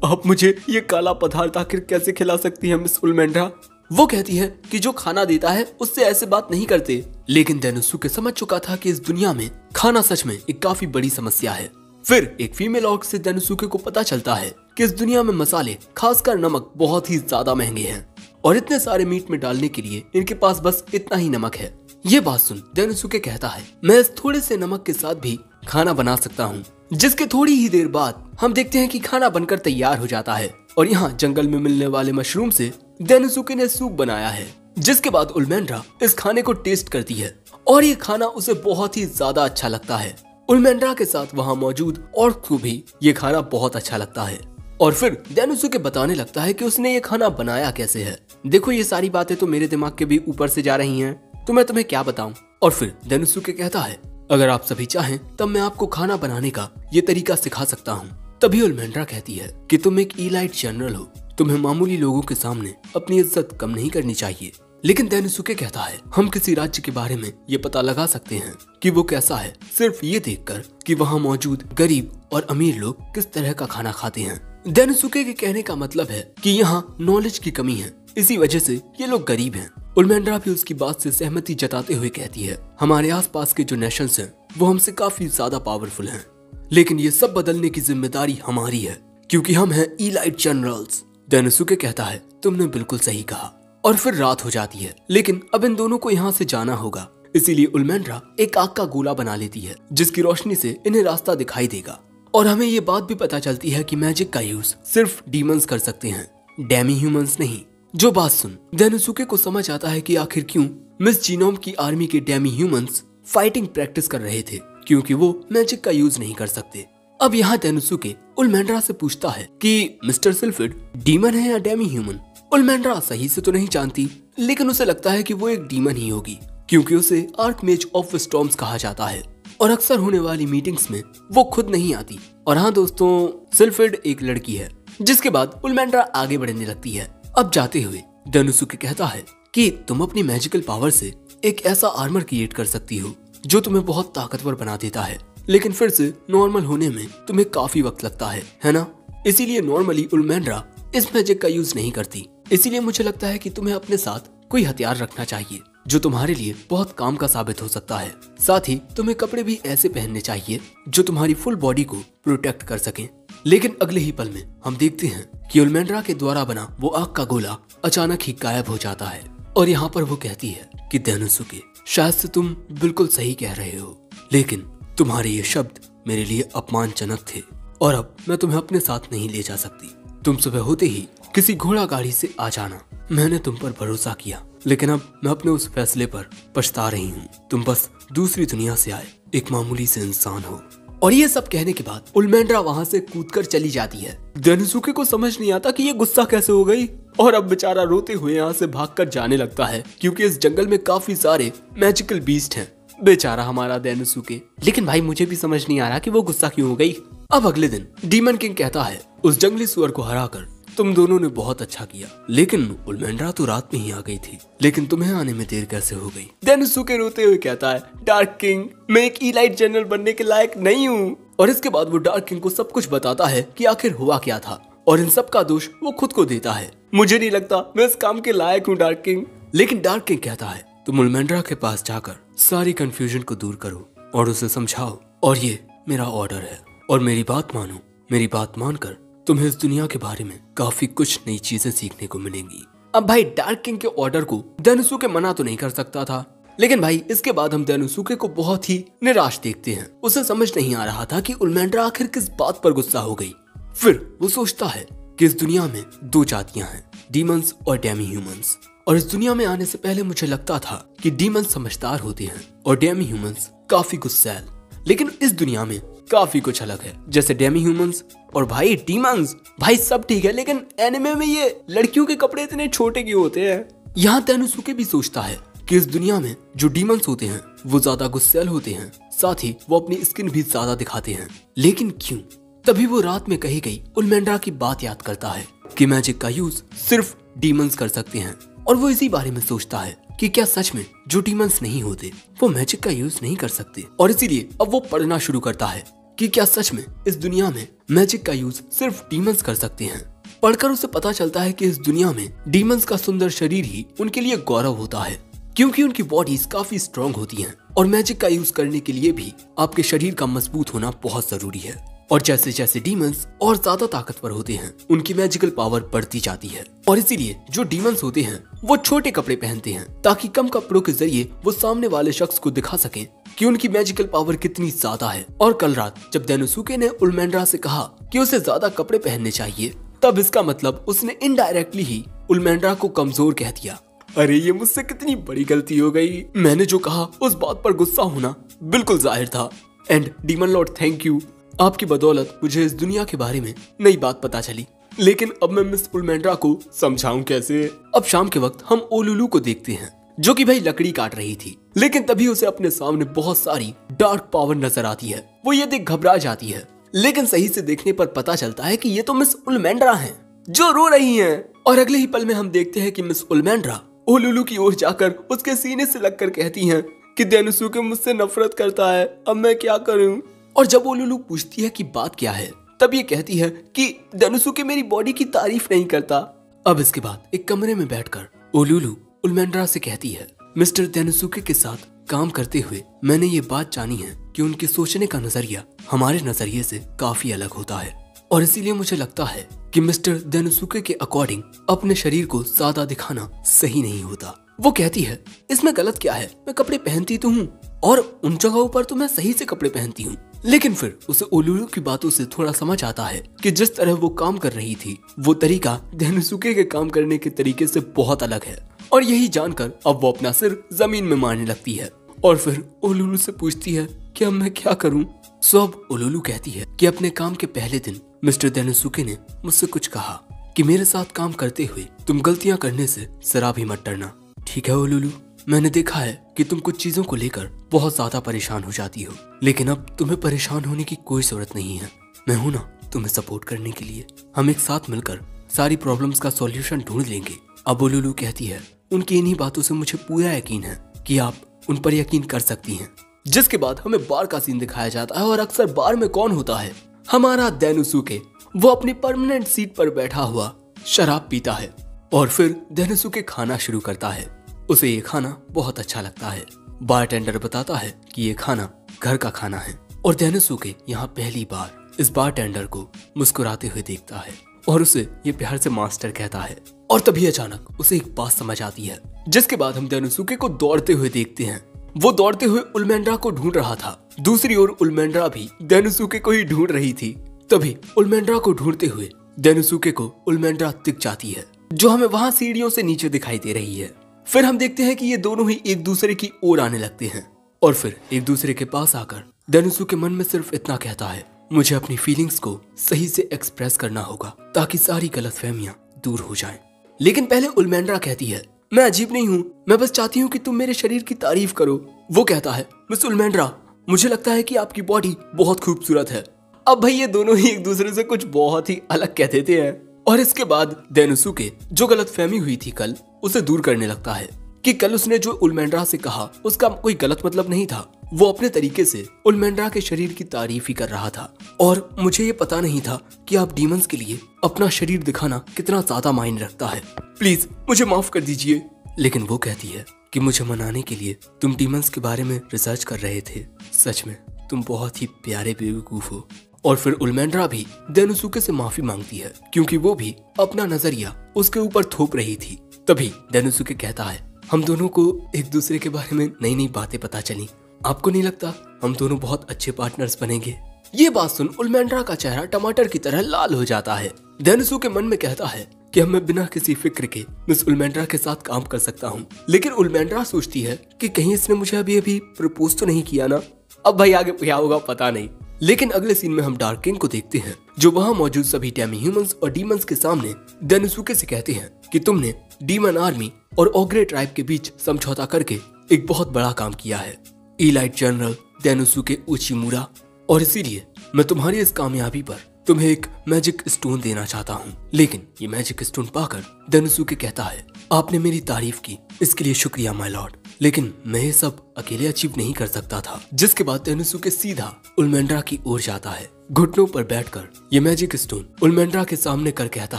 आप मुझे ये काला पदार्थ आखिर कैसे खिला सकती है मिस उल्मेंड्रा? वो कहती है कि जो खाना देता है उससे ऐसे बात नहीं करते। लेकिन डेनोसुके समझ चुका था कि इस दुनिया में खाना सच में एक काफी बड़ी समस्या है। फिर एक फीमेल ऑर्क से डेनोसुके को पता चलता है कि इस दुनिया में मसाले, खासकर नमक, बहुत ही ज्यादा महंगे हैं और इतने सारे मीट में डालने के लिए इनके पास बस इतना ही नमक है। ये बात सुन डेनोसुके कहता है, मैं इस थोड़े से नमक के साथ भी खाना बना सकता हूँ। जिसके थोड़ी ही देर बाद हम देखते हैं कि खाना बनकर तैयार हो जाता है और यहाँ जंगल में मिलने वाले मशरूम से डेनोसुके ने सूप बनाया है। जिसके बाद उल्मेंड्रा इस खाने को टेस्ट करती है और ये खाना उसे बहुत ही ज्यादा अच्छा लगता है। उल्मेंड्रा के साथ वहाँ मौजूद ऑर्क को भी ये खाना बहुत अच्छा लगता है और फिर डेनोसुके बताने लगता है कि उसने ये खाना बनाया कैसे है। देखो ये सारी बातें तो मेरे दिमाग के भी ऊपर से जा रही हैं, तो मैं तुम्हें क्या बताऊं। और फिर डेनोसुके कहता है, अगर आप सभी चाहें तब मैं आपको खाना बनाने का ये तरीका सिखा सकता हूँ। तभी उल्मेंड्रा कहती है कि तुम एक इलाइट जनरल हो, तुम्हें मामूली लोगों के सामने अपनी इज्जत कम नहीं करनी चाहिए। लेकिन डेनोसुके कहता है, हम किसी राज्य के बारे में ये पता लगा सकते हैं कि वो कैसा है सिर्फ ये देखकर कि वहाँ मौजूद गरीब और अमीर लोग किस तरह का खाना खाते हैं। डेनोसुके के कहने का मतलब है कि यहाँ नॉलेज की कमी है, इसी वजह से ये लोग गरीब हैं। उल्मेंड्रा भी उसकी बात से सहमति जताते हुए कहती है, हमारे आसपास के जो नेशंस हैं वो हमसे काफी ज्यादा पावरफुल हैं, लेकिन ये सब बदलने की जिम्मेदारी हमारी है क्योंकि हम हैं इलाइट जनरल्स। डेनोसुके कहता है, तुमने बिल्कुल सही कहा। और फिर रात हो जाती है, लेकिन अब इन दोनों को यहाँ से जाना होगा, इसीलिए उल्मेंड्रा एक आग का गोला बना लेती है जिसकी रोशनी से इन्हें रास्ता दिखाई देगा। और हमें ये बात भी पता चलती है कि मैजिक का यूज सिर्फ डीमंस कर सकते हैं, डेमी ह्यूमंस नहीं। जो बात सुन डेनोसुके को समझ आता है कि आखिर क्यों मिस जीनोम की आर्मी के डेमी ह्यूमंस फाइटिंग प्रैक्टिस कर रहे थे, क्योंकि वो मैजिक का यूज नहीं कर सकते। अब यहाँ डेनोसुके उल्मेंड्रा से पूछता है कि मिस्टर सिल्फिड डीमन है या डेमी ह्यूमन। उल्मेंड्रा सही से तो नहीं जानती, लेकिन उसे लगता है कि वो एक डीमन ही होगी क्योंकि उसे आर्कमेज ऑफ स्टॉर्म्स कहा जाता है और अक्सर होने वाली मीटिंग्स में वो खुद नहीं आती। और हाँ दोस्तों, सिल्फिड एक लड़की है। जिसके बाद उल्मेंड्रा आगे बढ़ने लगती है। अब जाते हुए डेनोसुके कहता है कि तुम अपनी मैजिकल पावर से एक ऐसा आर्मर क्रिएट कर सकती हो जो तुम्हें बहुत ताकतवर बना देता है, लेकिन फिर से नॉर्मल होने में तुम्हें काफी वक्त लगता है ना। इसीलिए नॉर्मली उल्मेंड्रा इस मैजिक का यूज नहीं करती। इसीलिए मुझे लगता है कि तुम्हें अपने साथ कोई हथियार रखना चाहिए जो तुम्हारे लिए बहुत काम का साबित हो सकता है। साथ ही तुम्हें कपड़े भी ऐसे पहनने चाहिए जो तुम्हारी फुल बॉडी को प्रोटेक्ट कर सकें। लेकिन अगले ही पल में हम देखते हैं कि उल्मेंड्रा के द्वारा बना वो आग का गोला अचानक ही गायब हो जाता है और यहाँ पर वो कहती है कि डेनोसुके, शायद से तुम बिल्कुल सही कह रहे हो, लेकिन तुम्हारे ये शब्द मेरे लिए अपमानजनक थे और अब मैं तुम्हें अपने साथ नहीं ले जा सकती। तुम सुबह होते ही किसी घोड़ा गाड़ी से आ जाना। मैंने तुम पर भरोसा किया, लेकिन अब मैं अपने उस फैसले पर पछता रही हूँ। तुम बस दूसरी दुनिया से आए एक मामूली से इंसान हो। और ये सब कहने के बाद उल्मेंड्रा वहाँ से कूदकर चली जाती है। डेनोसुके को समझ नहीं आता कि ये गुस्सा कैसे हो गई और अब बेचारा रोते हुए यहाँ से भागकर जाने लगता है क्योंकि इस जंगल में काफी सारे मैजिकल बीस्ट हैं। बेचारा हमारा डेनोसुके। लेकिन भाई मुझे भी समझ नहीं आ रहा कि वो गुस्सा क्यों हो गई। अब अगले दिन डीमन किंग कहता है, उस जंगली सुअर को हराकर तुम दोनों ने बहुत अच्छा किया, लेकिन उल्मेंड्रा तो रात में ही आ गई थी, लेकिन तुम्हें आने में देर कैसे हो गई। डेनोसुके रोते हुए कहता है, डार्क किंग, मैं एक इलाइट जनरल बनने के लायक नहीं हूँ। और इसके बाद वो डार्क किंग को सब कुछ बताता है कि आखिर हुआ क्या था और इन सब का दोष वो खुद को देता है। मुझे नहीं लगता मैं इस काम के लायक हूँ डार्क किंग। लेकिन डार्क किंग कहता है, तुम उल्मेंड्रा के पास जाकर सारी कंफ्यूजन को दूर करो और उसे समझाओ और ये मेरा ऑर्डर है और मेरी बात मानो। मेरी बात मानकर तुम्हें इस दुनिया के बारे में काफी कुछ नई चीजें सीखने को मिलेंगी। अब भाई डार्क किंग के ऑर्डर को डेनोसुके मना तो नहीं कर सकता था, लेकिन भाई इसके बाद हम डेनोसुके को बहुत ही निराश देखते हैं। उसे समझ नहीं आ रहा था कि उल्मेंड्रा आखिर किस बात पर गुस्सा हो गई। फिर वो सोचता है कि इस दुनिया में दो जातियां हैं, डीमंस और डेमी ह्यूमंस। और इस दुनिया में आने से पहले मुझे लगता था कि डीमंस समझदार होते हैं और डेमी ह्यूमंस काफी गुस्सैल, लेकिन इस दुनिया में काफी कुछ अलग है। जैसे डेमी ह्यूमंस और भाई डीमंस, भाई सब ठीक है, लेकिन एनिमे में ये लड़कियों के कपड़े इतने छोटे क्यों होते हैं। यहाँ डेनोसुके भी सोचता है कि इस दुनिया में जो डीमंस होते हैं वो ज्यादा गुस्सैल होते हैं, साथ ही वो अपनी स्किन भी ज्यादा दिखाते हैं, लेकिन क्यों। तभी वो रात में कही गई उल्मेंड्रा की बात याद करता है कि मैजिक का यूज सिर्फ डीमंस कर सकते हैं और वो इसी बारे में सोचता है कि क्या सच में जो डीमंस नहीं होते वो मैजिक का यूज नहीं कर सकते। और इसीलिए अब वो पढ़ना शुरू करता है कि क्या सच में इस दुनिया में मैजिक का यूज सिर्फ डीमंस कर सकते हैं। पढ़कर उसे पता चलता है कि इस दुनिया में डीमंस का सुंदर शरीर ही उनके लिए गौरव होता है, क्योंकि उनकी बॉडीज काफी स्ट्रॉन्ग होती हैं और मैजिक का यूज करने के लिए भी आपके शरीर का मजबूत होना बहुत जरूरी है। और जैसे जैसे डीमंस और ज्यादा ताकतवर होते हैं उनकी मैजिकल पावर बढ़ती जाती है, और इसीलिए जो डीमंस होते हैं वो छोटे कपड़े पहनते हैं ताकि कम कपड़ों के जरिए वो सामने वाले शख्स को दिखा सकें कि उनकी मैजिकल पावर कितनी ज्यादा है। और कल रात जब डेनोसुके ने उलमेंड्रा से कहा कि उसे ज्यादा कपड़े पहनने चाहिए, तब इसका मतलब उसने इनडायरेक्टली ही उलमेंड्रा को कमजोर कह दिया। अरे ये मुझसे कितनी बड़ी गलती हो गई। मैंने जो कहा उस बात पर गुस्सा होना बिल्कुल जाहिर था। And demon Lord thank you, आपकी बदौलत मुझे इस दुनिया के बारे में नई बात पता चली। लेकिन अब मैं मिस उलमेंड्रा को समझाऊं कैसे। अब शाम के वक्त हम ओलुलू को देखते हैं जो कि भाई लकड़ी काट रही थी, लेकिन तभी उसे अपने सामने बहुत सारी डार्क पावर नजर आती है। वो ये देख घबरा जाती है, लेकिन सही से देखने पर पता चलता है कि ये तो मिस उलमेंड्रा हैं जो रो रही हैं। और अगले ही पल में हम देखते हैं कि मिस उलमेंड्रा ओलुलू की ओर जाकर उसके सीने से लगकर कहती हैं कि डेनोसुके मुझसे नफरत करता है, अब मैं क्या करूं। और जब ओलुलू पूछती है कि बात क्या है, तब ये कहती है कि डेनोसुके मेरी बॉडी की तारीफ नहीं करता। अब इसके बाद एक कमरे में बैठकर ओलुलू उलमेंड्रा से कहती है, मिस्टर डेनोसुके के साथ काम करते हुए मैंने ये बात जानी है कि उनके सोचने का नजरिया हमारे नजरिए से काफी अलग होता है, और इसीलिए मुझे लगता है कि मिस्टर डेनोसुके के अकॉर्डिंग अपने शरीर को ज्यादा दिखाना सही नहीं होता। वो कहती है, इसमें गलत क्या है, मैं कपड़े पहनती तो हूँ और उन जगहों पर तो मैं सही से कपड़े पहनती हूँ। लेकिन फिर उसे ओलुलू की बातों से थोड़ा समझ आता है कि जिस तरह वो काम कर रही थी वो तरीका डेनोसुके के काम करने के तरीके से बहुत अलग है, और यही जानकर अब वो अपना सिर जमीन में मारने लगती है। और फिर ओलुलू से पूछती है कि अब मैं क्या करूं। सो अब ओलुलू कहती है कि अपने काम के पहले दिन मिस्टर डेनोसुके ने मुझसे कुछ कहा कि मेरे साथ काम करते हुए तुम गलतियां करने से जरा भी मत डरना। ठीक है ओलुलू, मैंने देखा है कि तुम कुछ चीजों को लेकर बहुत ज्यादा परेशान हो जाती हो, लेकिन अब तुम्हें परेशान होने की कोई जरूरत नहीं है। मैं हूं ना तुम्हें सपोर्ट करने के लिए। हम एक साथ मिलकर सारी प्रॉब्लम्स का सॉल्यूशन ढूंढ लेंगे। अब ओलुलू कहती है, उनकी इन्हीं बातों से मुझे पूरा यकीन है कि आप उन पर यकीन कर सकती हैं। जिसके बाद हमें बार का सीन दिखाया जाता है, और अक्सर बार में कौन होता है, हमारा डेनोसुके। वो अपनी परमानेंट सीट पर बैठा हुआ शराब पीता है, और फिर डेनोसुके खाना शुरू करता है। उसे ये खाना बहुत अच्छा लगता है। बारटेंडर बताता है कि ये खाना घर का खाना है, और डेनोसुके यहाँ पहली बार इस बारटेंडर को मुस्कुराते हुए देखता है और उसे ये प्यार से मास्टर कहता है। और तभी अचानक उसे एक बात समझ आती है, जिसके बाद हम डेनोसुके को दौड़ते हुए देखते हैं। वो दौड़ते हुए उलमेंड्रा को ढूंढ रहा था, दूसरी ओर उलमेंड्रा भी डेनोसुके को ही ढूंढ रही थी। तभी उलमेंड्रा को ढूंढते हुए डेनोसुके को उलमेंड्रा दिख जाती है, जो हमें वहां सीढ़ियों से नीचे दिखाई दे रही है। फिर हम देखते हैं कि ये दोनों ही एक दूसरे की ओर आने लगते हैं, और फिर एक दूसरे के पास आकर डेनोसुके मन में सिर्फ इतना कहता है, मुझे अपनी फीलिंग्स को सही से एक्सप्रेस करना होगा ताकि सारी गलतफहमियां दूर हो जाएं। लेकिन पहले उलमेंड्रा कहती है, मैं अजीब नहीं हूँ, मैं बस चाहती हूँ कि तुम मेरे शरीर की तारीफ करो। वो कहता है, मिस उलमेंड्रा, मुझे लगता है कि आपकी बॉडी बहुत खूबसूरत है। अब भाई ये दोनों ही एक दूसरे से कुछ बहुत ही अलग कह देते हैं। और इसके बाद डेनोसुके जो गलतफहमी हुई थी कल, उसे दूर करने लगता है कि कल उसने जो उलमेंड्रा से कहा उसका कोई गलत मतलब नहीं था। वो अपने तरीके से उलमेंड्रा के शरीर की तारीफ ही कर रहा था, और मुझे ये पता नहीं था कि आप डीमंस के लिए अपना शरीर दिखाना कितना ज्यादा मायने रखता है। प्लीज मुझे माफ कर दीजिए। लेकिन वो कहती है कि मुझे मनाने के लिए तुम डीमंस के बारे में रिसर्च कर रहे थे। सच में तुम बहुत ही प्यारे बेवकूफ हो। और फिर उलमेंड्रा भी डेनोसुके से माफी मांगती है, क्योंकि वो भी अपना नजरिया उसके ऊपर थोप रही थी। तभी डेनोसुके कहता है, हम दोनों को एक दूसरे के बारे में नई नई बातें पता चली। आपको नहीं लगता हम दोनों बहुत अच्छे पार्टनर्स बनेंगे? ये बात सुन उलमेंड्रा का चेहरा टमाटर की तरह लाल हो जाता है। डेनोसुके मन में कहता है कि अब मैं बिना किसी फिक्र के मिस उलमेंड्रा के साथ काम कर सकता हूँ। लेकिन उलमेंड्रा सोचती है कि कहीं इसने मुझे अभी अभी प्रपोज तो नहीं किया ना। अब भाई आगे क्या होगा पता नहीं। लेकिन अगले सीन में हम डार्क किंग को देखते हैं, जो वहाँ मौजूद सभी डेमी ह्यूमंस और डीमंस के सामने डेनोसुके से कहते हैं कि तुमने डीमन आर्मी और ओग्रे ट्राइब के बीच समझौता करके एक बहुत बड़ा काम किया है, इलाइट जनरल डेनोसुके उचिमुरा, और इसीलिए मैं तुम्हारी इस कामयाबी पर तुम्हें एक मैजिक स्टोन देना चाहता हूँ। लेकिन ये मैजिक स्टोन पाकर डेनोसुके कहता है, आपने मेरी तारीफ की, इसके लिए शुक्रिया माय लॉर्ड। लेकिन मैं ये सब अकेले अचीव नहीं कर सकता था। जिसके बाद तेनुसुके सीधा उल्मेंड्रा की ओर जाता है। घुटनों पर बैठकर ये मैजिक स्टोन उल्मेंड्रा के सामने कर कहता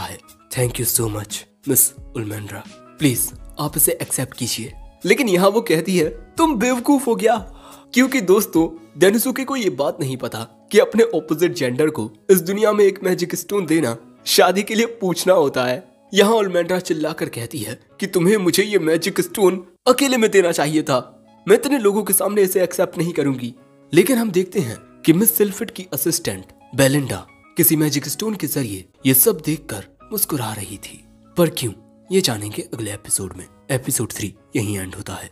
है, thank you so much miss उल्मेंड्रा, प्लीज आप इसे एक्सेप्ट कीजिए। लेकिन यहाँ वो कहती है, तुम बेवकूफ हो गया। क्योंकि दोस्तों देनुसुके को ये बात नहीं पता कि अपने ऑपोजिट जेंडर को इस दुनिया में एक मैजिक स्टोन देना शादी के लिए पूछना होता है। यहाँ उल्मेंड्रा चिल्लाकर कहती है कि तुम्हें मुझे ये मैजिक स्टोन अकेले में देना चाहिए था, मैं इतने लोगों के सामने इसे एक्सेप्ट नहीं करूंगी। लेकिन हम देखते हैं कि मिस सिल्फिड की असिस्टेंट बेलिंडा किसी मैजिक स्टोन के जरिए ये सब देखकर मुस्कुरा रही थी। पर क्यों, ये जानेंगे अगले एपिसोड में। एपिसोड 3 यहीं एंड होता है।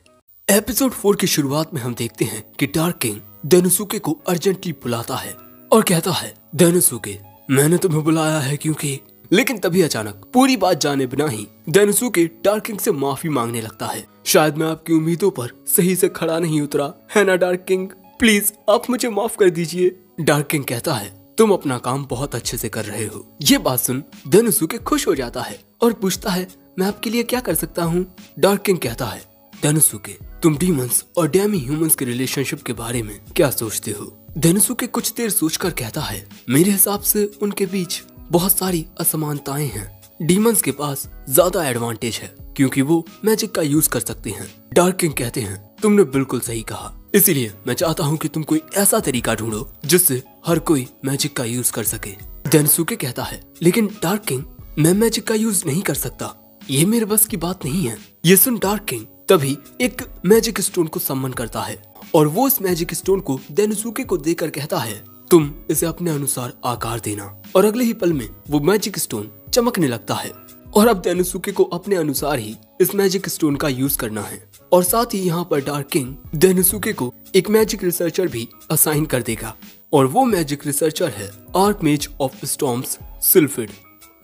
एपिसोड 4 की शुरुआत में हम देखते हैं कि डार्क किंग देनुसुके को अर्जेंटली बुलाता है और कहता है, देनुसुके मैंने तुम्हें बुलाया है क्योंकि। लेकिन तभी अचानक पूरी बात जाने बिना ही देनुसुके डार्क किंग से माफी मांगने लगता है। शायद मैं आपकी उम्मीदों पर सही से खड़ा नहीं उतरा है ना डार्क किंग, प्लीज आप मुझे माफ कर दीजिए। डार्क किंग कहता है, तुम अपना काम बहुत अच्छे से कर रहे हो। ये बात सुन देनुसुके खुश हो जाता है और पूछता है, मैं आपके लिए क्या कर सकता हूँ। डार्क किंग कहता है, देनुसुके तुम डीमंस और डेमी ह्यूमंस के रिलेशनशिप के बारे में क्या सोचते हो। देनुसुके कुछ देर सोचकर कहता है, मेरे हिसाब से उनके बीच बहुत सारी असमानताएं हैं। डीमंस के पास ज्यादा एडवांटेज है क्योंकि वो मैजिक का यूज कर सकते हैं। डार्क किंग कहते हैं, तुमने बिल्कुल सही कहा, इसीलिए मैं चाहता हूँ कि तुम कोई ऐसा तरीका ढूंढो जिससे हर कोई मैजिक का यूज कर सके। देनुसुके कहता है, लेकिन डार्क किंग मैं मैजिक का यूज नहीं कर सकता, ये मेरे बस की बात नहीं है। ये सुन डार्क किंग तभी एक मैजिक स्टोन को सम्मन करता है और वो इस मैजिक स्टोन को देनुसुके को देकर कहता है, तुम इसे अपने अनुसार आकार देना। और अगले ही पल में वो मैजिक स्टोन चमकने लगता है और अब देनुसुके को अपने अनुसार ही इस मैजिक स्टोन का यूज करना है। और साथ ही यहाँ पर डार्क किंग देनुसुके को एक मैजिक रिसर्चर भी असाइन कर देगा और वो मैजिक रिसर्चर है आर्कमेज ऑफ स्टॉर्म्स सिल्फिड।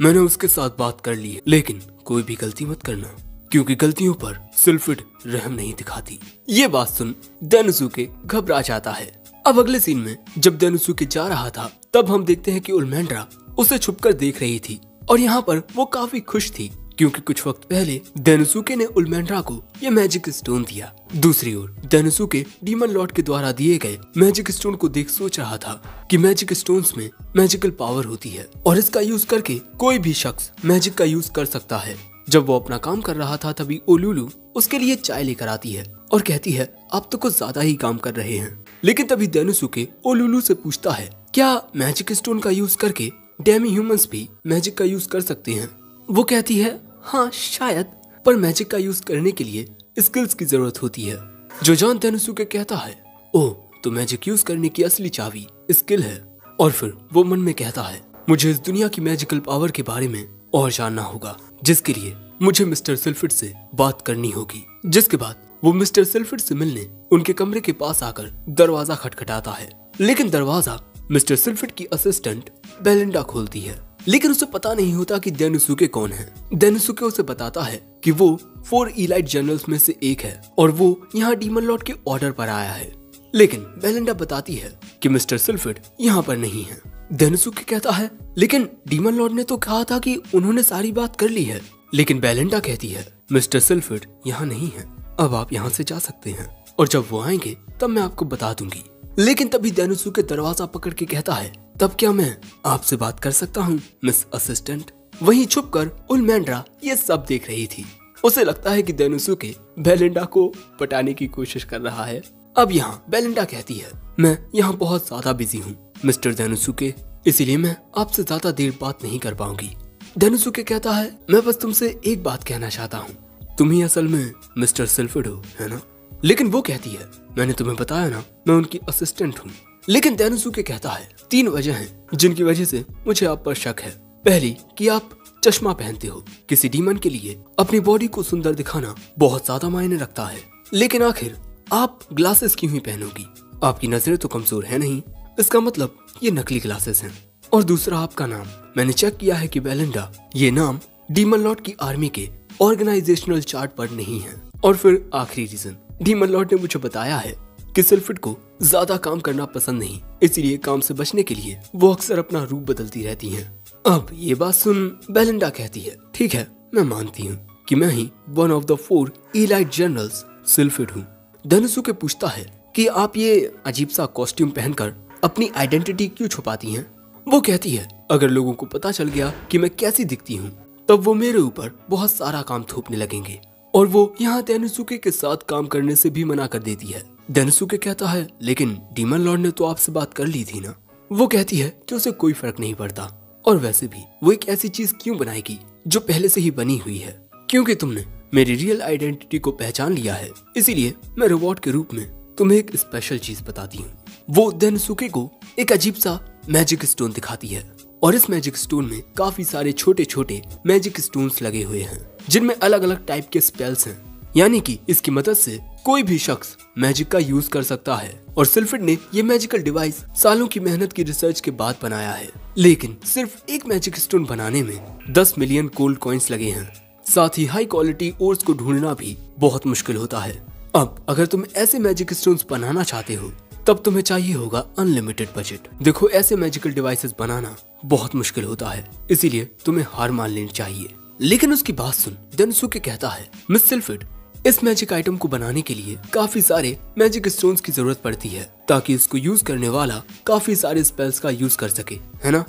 मैंने उसके साथ बात कर ली है, लेकिन कोई भी गलती मत करना क्योंकि गलतियों पर सिल्फिड रहम नहीं दिखाती। ये बात सुन देनुसुके घबरा जाता है। अब अगले सीन में जब देनुसुके जा रहा था तब हम देखते हैं कि उल्मेंड्रा उसे छुपकर देख रही थी और यहाँ पर वो काफी खुश थी क्योंकि कुछ वक्त पहले देनुसुके ने उल्मेंड्रा को ये मैजिक स्टोन दिया। दूसरी ओर देनुसुके डीमन लॉर्ड के द्वारा दिए गए मैजिक स्टोन को देख सोच रहा था कि मैजिक स्टोन्स में मैजिकल पावर होती है और इसका यूज करके कोई भी शख्स मैजिक का यूज कर सकता है। जब वो अपना काम कर रहा था तभी ओलुलु उसके लिए चाय लेकर आती है और कहती है, आप तो कुछ ज्यादा ही काम कर रहे हैं। लेकिन तभी देनुसुके ओलुलु से पूछता है, क्या मैजिक स्टोन का यूज करके डेमी ह्यूमंस भी मैजिक का यूज कर सकते हैं। वो कहती है, हाँ शायद, पर मैजिक का यूज करने के लिए स्किल्स की जरूरत होती है। जो जान देनुसुके कहता है, ओह तो मैजिक यूज करने की असली चाबी स्किल है। और फिर वो मन में कहता है, मुझे इस दुनिया की मैजिकल पावर के बारे में और जानना होगा, जिसके लिए मुझे मिस्टर सिल्फिड से बात करनी होगी। जिसके बाद वो मिस्टर सिल्फिड से मिलने उनके कमरे के पास आकर दरवाजा खटखटाता है, लेकिन दरवाजा मिस्टर सिल्फिड की असिस्टेंट बेलिंडा खोलती है। लेकिन उसे पता नहीं होता कि देनुसुके कौन है। देनुसुके उसे बताता है कि वो 4 इलाइट जनरल्स में से एक है और वो यहाँ डीमन लॉर्ड के ऑर्डर पर आया है। लेकिन बेलिंडा बताती है कि मिस्टर सिल्फिड यहाँ पर नहीं है। देनुसुके कहता है, लेकिन डीमन लॉर्ड ने तो कहा था कि उन्होंने सारी बात कर ली है। लेकिन बेलिंडा कहती है, मिस्टर सिल्फिड यहाँ नहीं है, अब आप यहाँ से जा सकते हैं और जब वो आएंगे तब मैं आपको बता दूंगी। लेकिन तभी देनुसुके दरवाजा पकड़ के कहता है, तब क्या मैं आपसे बात कर सकता हूँ मिस असिस्टेंट। वहीं छुपकर उल्मेंड्रा ये सब देख रही थी। उसे लगता है कि देनुसुके बेलिंडा को पटाने की कोशिश कर रहा है। अब यहाँ बेलिंडा कहती है, मैं यहाँ बहुत ज्यादा बिजी हूँ मिस्टर देनुसुके, इसीलिए मैं आपसे ज्यादा देर बात नहीं कर पाऊंगी। देनुसुके कहता है, मैं बस तुमसे एक बात कहना चाहता हूँ, तुम ही असल में मिस्टर सिल्फिड हो, है ना। लेकिन वो कहती है, मैंने तुम्हें बताया ना, मैं उनकी असिस्टेंट हूँ। लेकिन देनुसुके कहता है, 3 वजह हैं जिनकी वजह से मुझे आप पर शक है। पहली कि आप चश्मा पहनते हो। किसी डीमन के लिए अपनी बॉडी को सुंदर दिखाना बहुत ज्यादा मायने रखता है। लेकिन आखिर आप ग्लासेस क्यों ही पहनोगी? आपकी नजरें तो कमजोर है नहीं, इसका मतलब ये नकली ग्लासेस हैं। और दूसरा आपका नाम, मैंने चेक किया है कि बेलिंडा ये नाम डीमन लॉर्ड की आर्मी के ऑर्गेनाइजेशनल चार्ट पर नहीं है। और फिर आखिरी रीजन, डीमन लॉर्ड ने मुझे बताया है कि सिल्फिड को ज्यादा काम करना पसंद नहीं, इसीलिए काम से बचने के लिए वो अक्सर अपना रूप बदलती रहती हैं। अब ये बात सुन बेलिंडा कहती है, ठीक है मैं मानती हूँ कि मैं ही one of the 4 elite generals Sylphid हूँ। डेनोसुके पूछता है कि आप ये अजीब सा कॉस्ट्यूम पहनकर अपनी आइडेंटिटी क्यों छुपाती हैं? वो कहती है अगर लोगों को पता चल गया कि मैं कैसी दिखती हूँ तब वो मेरे ऊपर बहुत सारा काम थोपने लगेंगे, और वो यहाँ डेनोसुके के साथ काम करने से भी मना कर देती है। डेनोसुके कहता है लेकिन डीमन लॉर्ड ने तो आपसे बात कर ली थी ना। वो कहती है कि उसे कोई फर्क नहीं पड़ता, और वैसे भी वो एक ऐसी चीज क्यों बनाएगी जो पहले से ही बनी हुई है, क्योंकि तुमने मेरी रियल आइडेंटिटी को पहचान लिया है, इसीलिए मैं रिवॉर्ड के रूप में तुम्हें एक स्पेशल चीज बताती हूँ। वो डेनोसुके को एक अजीब सा मैजिक स्टोन दिखाती है, और इस मैजिक स्टोन में काफी सारे छोटे छोटे मैजिक स्टोन्स लगे हुए हैं जिनमें अलग अलग टाइप के स्पेल्स हैं, यानी कि इसकी मदद से कोई भी शख्स मैजिक का यूज कर सकता है। और सिल्फिड ने ये मैजिकल डिवाइस सालों की मेहनत की रिसर्च के बाद बनाया है, लेकिन सिर्फ एक मैजिक स्टोन बनाने में 10 मिलियन गोल्ड कॉइन्स लगे हैं। साथ ही हाई क्वालिटी ओर्स को ढूंढना भी बहुत मुश्किल होता है। अब अगर तुम ऐसे मैजिक स्टोन्स बनाना चाहते हो तब तुम्हें चाहिए होगा अनलिमिटेड बजट। देखो ऐसे मैजिकल डिवाइसेस बनाना बहुत मुश्किल होता है, इसीलिए तुम्हें हार मान लेनी चाहिए। लेकिन उसकी बात सुन डेनोसुके कहता है मिस सिल्फिड, इस मैजिक आइटम को बनाने के लिए काफी सारे मैजिक स्टोन्स की जरूरत पड़ती है ताकि इसको यूज करने वाला काफी सारे स्पेल्स का यूज कर सके, है ना?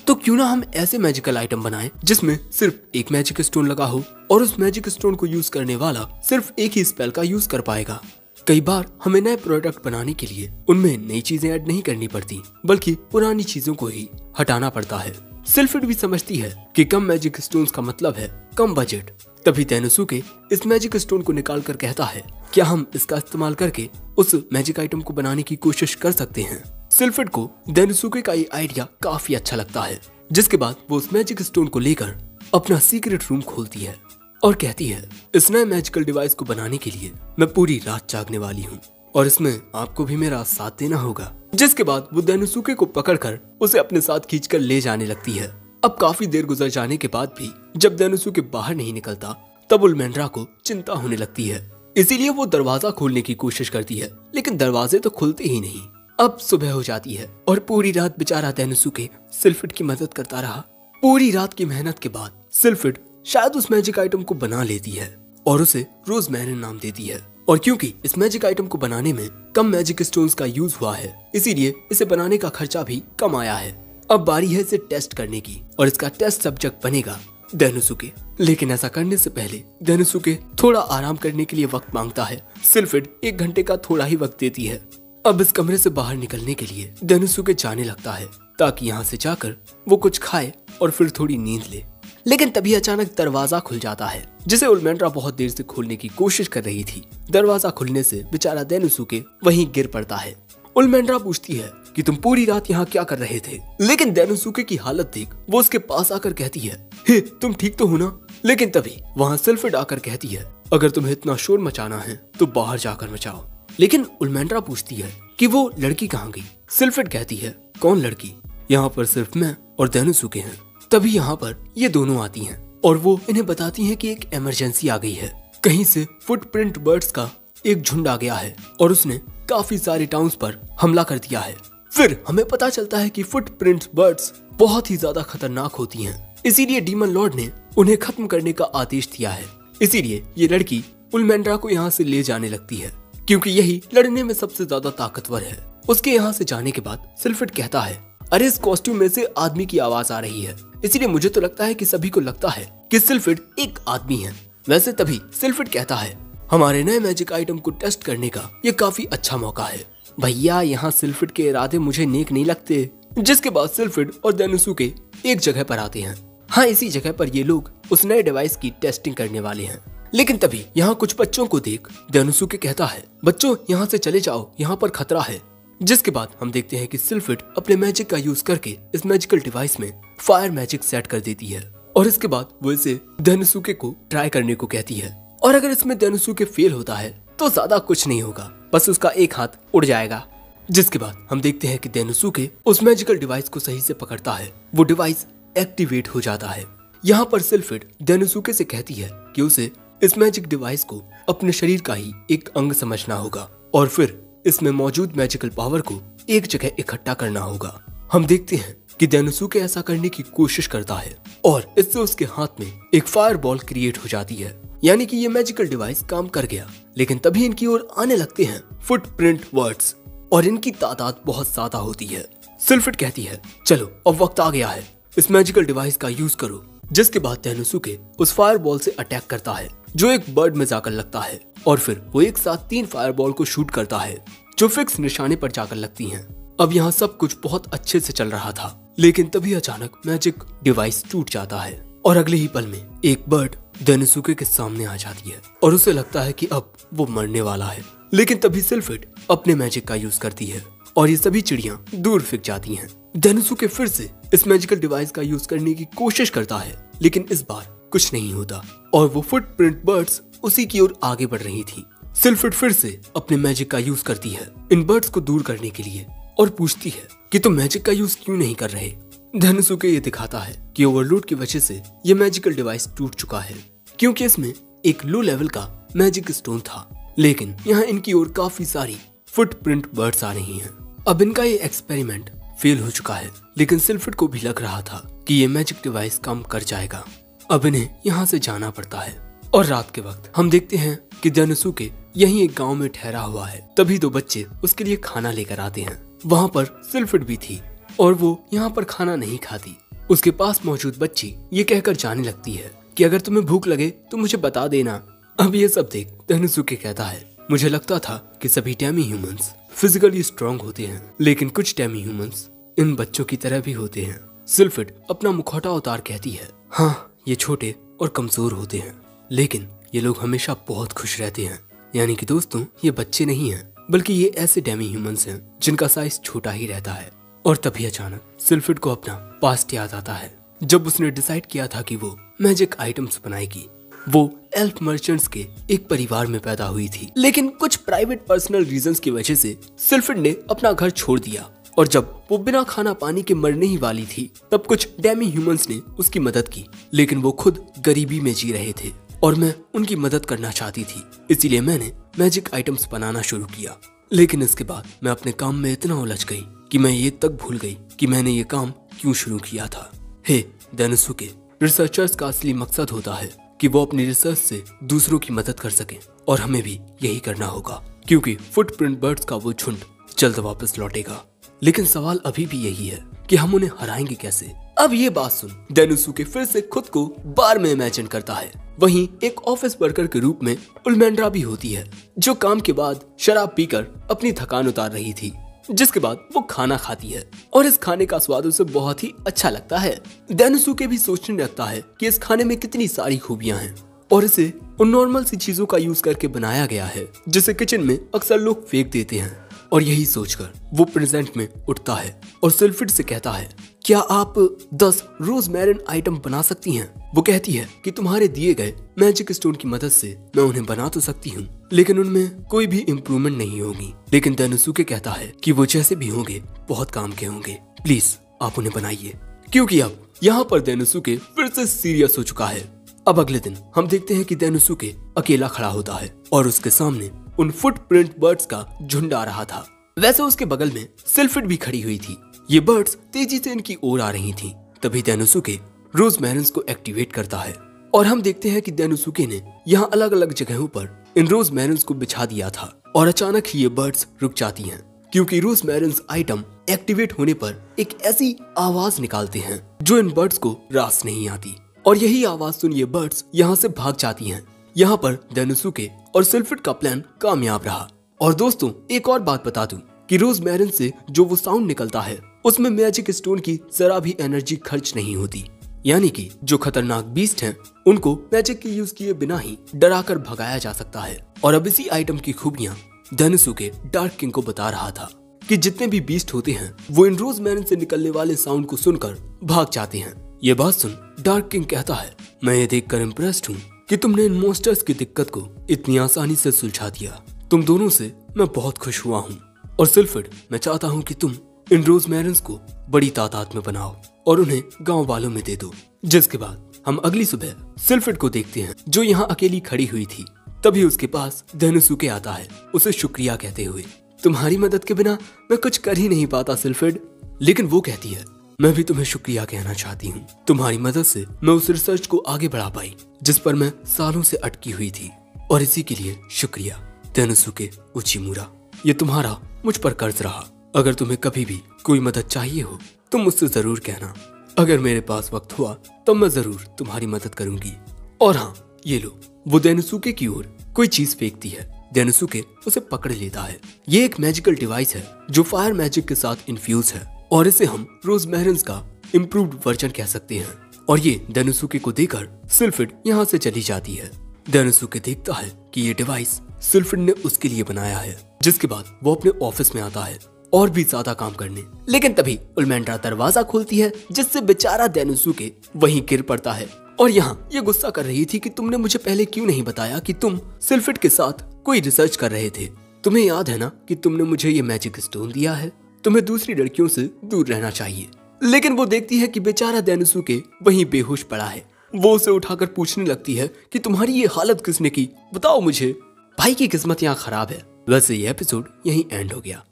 तो क्यों ना हम ऐसे मैजिकल आइटम बनाएं जिसमें सिर्फ एक मैजिक स्टोन लगा हो और उस मैजिक स्टोन को यूज करने वाला सिर्फ एक ही स्पेल का यूज कर पाएगा। कई बार हमें नए प्रोडक्ट बनाने के लिए उनमें नई चीजें ऐड नहीं करनी पड़ती, बल्कि पुरानी चीजों को ही हटाना पड़ता है। सिल्फिड भी समझती है कि कम मैजिक स्टोन्स का मतलब है कम बजट। तभी डेनोसुके इस मैजिक स्टोन को निकाल कर कहता है क्या हम इसका इस्तेमाल करके उस मैजिक आइटम को बनाने की कोशिश कर सकते हैं। सिल्फिड को डेनोसुके का ये आइडिया काफी अच्छा लगता है, जिसके बाद वो उस मैजिक स्टोन को लेकर अपना सीक्रेट रूम खोलती है और कहती है इस नए मैजिकल डिवाइस को बनाने के लिए मैं पूरी रात जागने वाली हूँ और इसमें आपको भी मेरा साथ देना होगा। जिसके बाद वो डेनोसुके को पकड़कर उसे अपने साथ खींचकर ले जाने लगती है। अब काफी देर गुजर जाने के बाद भी जब डेनोसुके बाहर नहीं निकलता तब उलमेंड्रा को चिंता होने लगती है, इसीलिए वो दरवाजा खोलने की कोशिश करती है, लेकिन दरवाजे तो खुलते ही नहीं। अब सुबह हो जाती है और पूरी रात बेचारा डेनोसुके सिल्फिड की मदद करता रहा। पूरी रात की मेहनत के बाद सिल्फिड शायद उस मैजिक आइटम को बना लेती है और उसे रोजमेरिन नाम देती है। और क्योंकि इस मैजिक आइटम को बनाने में कम मैजिक स्टोन्स का यूज हुआ है, इसीलिए इसे बनाने का खर्चा भी कम आया है। अब बारी है इसे टेस्ट करने की और इसका टेस्ट सब्जेक्ट बनेगा डेनोसुके। लेकिन ऐसा करने से पहले डेनोसुके थोड़ा आराम करने के लिए वक्त मांगता है। सिल्फिड 1 घंटे का थोड़ा ही वक्त देती है। अब इस कमरे से बाहर निकलने के लिए डेनोसुके जाने लगता है ताकि यहाँ से जाकर वो कुछ खाए और फिर थोड़ी नींद ले। लेकिन तभी अचानक दरवाजा खुल जाता है, जिसे उलमेंड्रा बहुत देर से खोलने की कोशिश कर रही थी। दरवाजा खुलने से बेचारा डेनोसुके वहीं गिर पड़ता है। उलमेंड्रा पूछती है कि तुम पूरी रात यहाँ क्या कर रहे थे, लेकिन डेनोसुके की हालत देख वो उसके पास आकर कहती है हे तुम ठीक तो हो ना। लेकिन तभी वहाँ सिल्फिड आकर कहती है अगर तुम्हें इतना शोर मचाना है तो बाहर जाकर मचाओ। लेकिन उलमेंड्रा पूछती है कि वो लड़की कहाँ गई। सिल्फिड कहती है कौन लड़की, यहाँ पर सिर्फ मैं और डेनोसुके हैं। तभी यहाँ पर ये दोनों आती हैं और वो इन्हें बताती हैं कि एक इमरजेंसी आ गई है। कहीं से फुटप्रिंट बर्ड्स का एक झुंड आ गया है और उसने काफी सारे टाउन्स पर हमला कर दिया है। फिर हमें पता चलता है कि फुटप्रिंट बर्ड्स बहुत ही ज्यादा खतरनाक होती हैं, इसीलिए डीमन लॉर्ड ने उन्हें खत्म करने का आदेश दिया है। इसीलिए ये लड़की उलमेंड्रा को यहाँ से ले जाने लगती है, क्योंकि यही लड़ने में सबसे ज्यादा ताकतवर है। उसके यहाँ से जाने के बाद सिल्फिड कहता है अरे इस कॉस्ट्यूम में से आदमी की आवाज आ रही है, इसीलिए मुझे तो लगता है कि सभी को लगता है कि सिल्फिड एक आदमी है। वैसे तभी सिल्फिड कहता है हमारे नए मैजिक आइटम को टेस्ट करने का ये काफी अच्छा मौका है। भैया यहाँ सिल्फिड के इरादे मुझे नेक नहीं लगते। जिसके बाद सिल्फिड और डेनोसुके एक जगह पर आते हैं। हाँ, इसी जगह पर ये लोग उस नए डिवाइस की टेस्टिंग करने वाले हैं। लेकिन तभी यहाँ कुछ बच्चों को देख डेनोसुके कहता है बच्चों यहाँ से चले जाओ, यहाँ पर खतरा है। जिसके बाद हम देखते हैं कि सिल्फिड अपने मैजिक का यूज करके इस मैजिकल डिवाइस में फायर मैजिक सेट कर देती है और इसके बाद वो इसे डेनोसुके को ट्राई करने को कहती है। और अगर इसमें डेनोसुके फेल होता है तो ज्यादा कुछ नहीं होगा, बस उसका एक हाथ उड़ जाएगा। जिसके बाद हम देखते हैं कि डेनोसुके उस मैजिकल डिवाइस को सही से पकड़ता है, वो डिवाइस एक्टिवेट हो जाता है। यहाँ पर सिल्फिड डेनोसुके से कहती है कि उसे इस मैजिक डिवाइस को अपने शरीर का ही एक अंग समझना होगा और फिर इसमें मौजूद मैजिकल पावर को एक जगह इकट्ठा करना होगा। हम देखते हैं कि डेनोसुके ऐसा करने की कोशिश करता है और इससे उसके हाथ में एक फायर बॉल क्रिएट हो जाती है यानी कि ये मैजिकल डिवाइस काम कर गया। लेकिन तभी इनकी ओर आने लगते हैं फुटप्रिंट बर्ड्स और इनकी तादाद बहुत ज्यादा होती है। सिल्फिड कहती है चलो अब वक्त आ गया है, इस मैजिकल डिवाइस का यूज करो। जिसके बाद तेनोसुके उस फायरबॉल से अटैक करता है जो एक बर्ड में जाकर लगता है और फिर वो एक साथ 3 फायरबॉल को शूट करता है जो फिक्स निशाने पर जाकर लगती हैं। अब यहाँ सब कुछ बहुत अच्छे से चल रहा था, लेकिन तभी अचानक मैजिक डिवाइस टूट जाता है और अगले ही पल में एक बर्ड तेनोसुके के सामने आ जाती है और उसे लगता है कि अब वो मरने वाला है। लेकिन तभी सिल्फिड अपने मैजिक का यूज करती है और ये सभी चिड़ियां दूर फिक जाती हैं। तेनोसुके फिर से इस मैजिकल डिवाइस का यूज करने की कोशिश करता है, लेकिन इस बार कुछ नहीं होता और वो फुटप्रिंट बर्ड्स उसी की ओर आगे बढ़ रही थी। सिल्फिड फिर से अपने मैजिक का यूज करती है इन बर्ड्स को दूर करने के लिए और पूछती है कि तुम मैजिक का यूज क्यों नहीं कर रहे। तेनोसुके ये दिखाता है कि ओवरलोड की वजह से ये मैजिकल डिवाइस टूट चुका है क्योंकि इसमें एक लो लेवल का मैजिक स्टोन था। लेकिन यहाँ इनकी ओर काफी सारी फुटप्रिंट बर्ड्स आ रही हैं। अब इनका ये एक्सपेरिमेंट फेल हो चुका है, लेकिन सिल्फिड को भी लग रहा था कि ये मैजिक डिवाइस काम कर जाएगा। अब इन्हें यहाँ से जाना पड़ता है और रात के वक्त हम देखते हैं कि तेनोसुके यहीं एक गांव में ठहरा हुआ है। तभी 2 बच्चे उसके लिए खाना लेकर आते हैं। वहाँ पर सिल्फिड भी थी और वो यहाँ पर खाना नहीं खाती। उसके पास मौजूद बच्ची ये कहकर जाने लगती है कि अगर तुम्हें भूख लगे तो मुझे बता देना। अब ये सब देख तेनोसुके कहता है मुझे लगता था कि सभी डेमी ह्यूमंस फिजिकली स्ट्रांग होते हैं, लेकिन कुछ डेमी ह्यूमंस इन बच्चों की तरह भी होते हैं। सिल्फिड अपना मुखौटा उतार कहती है हाँ ये छोटे और कमजोर होते हैं, लेकिन ये लोग हमेशा बहुत खुश रहते हैं। यानी कि दोस्तों ये बच्चे नहीं हैं, बल्कि ये ऐसे डेमी ह्यूमंस हैं जिनका साइज छोटा ही रहता है। और तभी अचानक सिल्फिड को अपना पास्ट याद आता है जब उसने डिसाइड किया था कि वो मैजिक आइटम्स बनाएगी। वो एल्फ मर्चेंट्स के एक परिवार में पैदा हुई थी, लेकिन कुछ प्राइवेट पर्सनल रीजंस की वजह से सिल्फिड ने अपना घर छोड़ दिया और जब वो बिना खाना पानी के मरने ही वाली थी तब कुछ डेमी ह्यूमंस ने उसकी मदद की। लेकिन वो खुद गरीबी में जी रहे थे और मैं उनकी मदद करना चाहती थी, इसीलिए मैंने मैजिक आइटम्स बनाना शुरू किया। लेकिन इसके बाद मैं अपने काम में इतना उलझ गई कि मैं ये तक भूल गई कि मैंने ये काम क्यों शुरू किया था। हे तेनोसुके, रिसर्चर्स का असली मकसद होता है कि वो अपनी रिसर्च से दूसरों की मदद कर सकें और हमें भी यही करना होगा क्योंकि फुटप्रिंट बर्ड्स का वो झुंड जल्द वापस लौटेगा। लेकिन सवाल अभी भी यही है कि हम उन्हें हराएंगे कैसे। अब ये बात सुन तेनोसुके फिर से खुद को बार में इमेजिन करता है। वहीं एक ऑफिस वर्कर के रूप में उल्मेंड्रा भी होती है जो काम के बाद शराब पीकर अपनी थकान उतार रही थी, जिसके बाद वो खाना खाती है और इस खाने का स्वाद उसे बहुत ही अच्छा लगता है। तेनोसुके भी सोचने लगता है कि इस खाने में कितनी सारी खूबियां हैं और इसे उन नॉर्मल सी चीजों का यूज करके बनाया गया है जिसे किचन में अक्सर लोग फेंक देते हैं। और यही सोचकर वो प्रेजेंट में उठता है और सिल्फिड से कहता है क्या आप 10 रोजमेरिन आइटम बना सकती हैं। वो कहती है कि तुम्हारे दिए गए मैजिक स्टोन की मदद से मैं उन्हें बना तो सकती हूँ, लेकिन उनमें कोई भी इम्प्रूवमेंट नहीं होगी। लेकिन तेनोसुके कहता है कि वो जैसे भी होंगे बहुत काम के होंगे, प्लीज आप उन्हें बनाइए। क्योंकि अब यहाँ पर तेनोसुके फिर से सीरियस हो चुका है। अब अगले दिन हम देखते हैं कि तेनोसुके अकेला खड़ा होता है और उसके सामने उन फुटप्रिंट बर्ड्स का झुंड आ रहा था। वैसे उसके बगल में सिल्फिड भी खड़ी हुई थी। ये बर्ड्स तेजी से इनकी ओर आ रही थी। तभी तेनोसुके रोजमेरिन्स को एक्टिवेट करता है और हम देखते हैं कि तेनोसुके ने यहाँ अलग अलग जगहों पर इन रोजमेरिन्स को बिछा दिया था और अचानक ही ये बर्ड्स रुक जाती हैं क्योंकि रोजमेरिन्स आइटम एक्टिवेट होने पर एक ऐसी आवाज निकालते हैं जो इन बर्ड्स को रास नहीं आती और यही आवाज सुन ये बर्ड्स यहाँ से भाग जाती हैं। यहाँ पर तेनोसुके और सिल्फिड का प्लान कामयाब रहा। और दोस्तों एक और बात बता दूं कि रोजमेरिन से जो वो साउंड निकलता है उसमें मैजिक स्टोन की जरा भी एनर्जी खर्च नहीं होती, यानी कि जो खतरनाक बीस्ट हैं उनको मैजिक के यूज किए बिना ही डरा कर भगाया जा सकता है। और अब इसी आइटम की खूबियां तेनोसुके डार्क किंग को बता रहा था कि जितने भी बीस्ट होते हैं वो इन रोजमेरिन से निकलने वाले साउंड को सुनकर भाग जाते हैं। ये बात सुन डार्क किंग कहता है मैं ये देखकर इम्प्रेस्ड हूँ कि तुमने इन मॉन्स्टर्स की दिक्कत को इतनी आसानी से सुलझा दिया। तुम दोनों से मैं बहुत खुश हुआ हूँ और सिल्फिड मैं चाहता हूँ कि तुम इन रोजमेरिन्स को बड़ी तादाद में बनाओ और उन्हें गांव वालों में दे दो। जिसके बाद हम अगली सुबह सिल्फिड को देखते हैं जो यहाँ अकेली खड़ी हुई थी। तभी उसके पास तेनोसुके आता है उसे शुक्रिया कहते हुए, तुम्हारी मदद के बिना मैं कुछ कर ही नहीं पाता सिल्फिड। लेकिन वो कहती है मैं भी तुम्हें शुक्रिया कहना चाहती हूँ। तुम्हारी मदद से मैं उस रिसर्च को आगे बढ़ा पाई जिस पर मैं सालों से अटकी हुई थी, और इसी के लिए शुक्रिया तेनुसुके उचिमुरा। ये तुम्हारा मुझ पर कर्ज रहा। अगर तुम्हें कभी भी कोई मदद चाहिए हो तो मुझसे जरूर कहना। अगर मेरे पास वक्त हुआ तो मैं जरूर तुम्हारी मदद करूंगी। और हाँ, ये लो। वो तेनुसुके की ओर कोई चीज फेंकती है। तेनुसुके उसे पकड़ लेता है। ये एक मैजिकल डिवाइस है जो फायर मैजिक के साथ इन्फ्यूज है, और इसे हम रोजमेरिन्स का इम्प्रूव्ड वर्जन कह सकते हैं। और ये तेनुसुके को देकर सिल्फिड यहाँ से चली जाती है। तेनुसुके देखता है कि ये डिवाइस सिल्फिड ने उसके लिए बनाया है, जिसके बाद वो अपने ऑफिस में आता है और भी ज्यादा काम करने। लेकिन तभी उल्मेंड्रा दरवाजा खोलती है, जिससे बेचारा तेनुसुके वहीं गिर पड़ता है। और यहाँ ये गुस्सा कर रही थी कि तुमने मुझे पहले क्यों नहीं बताया कि तुम सिल्फिड के साथ कोई रिसर्च कर रहे थे। तुम्हें याद है ना कि तुमने मुझे ये मैजिक स्टोन दिया है। तुम्हें दूसरी लड़कियों से दूर रहना चाहिए। लेकिन वो देखती है कि बेचारा तेनुसुके वहीं बेहोश पड़ा है। वो उसे उठाकर पूछने लगती है कि तुम्हारी ये हालत किसने की, बताओ मुझे। भाई की किस्मत यहाँ खराब है। वैसे ये एपिसोड यहीं एंड हो गया।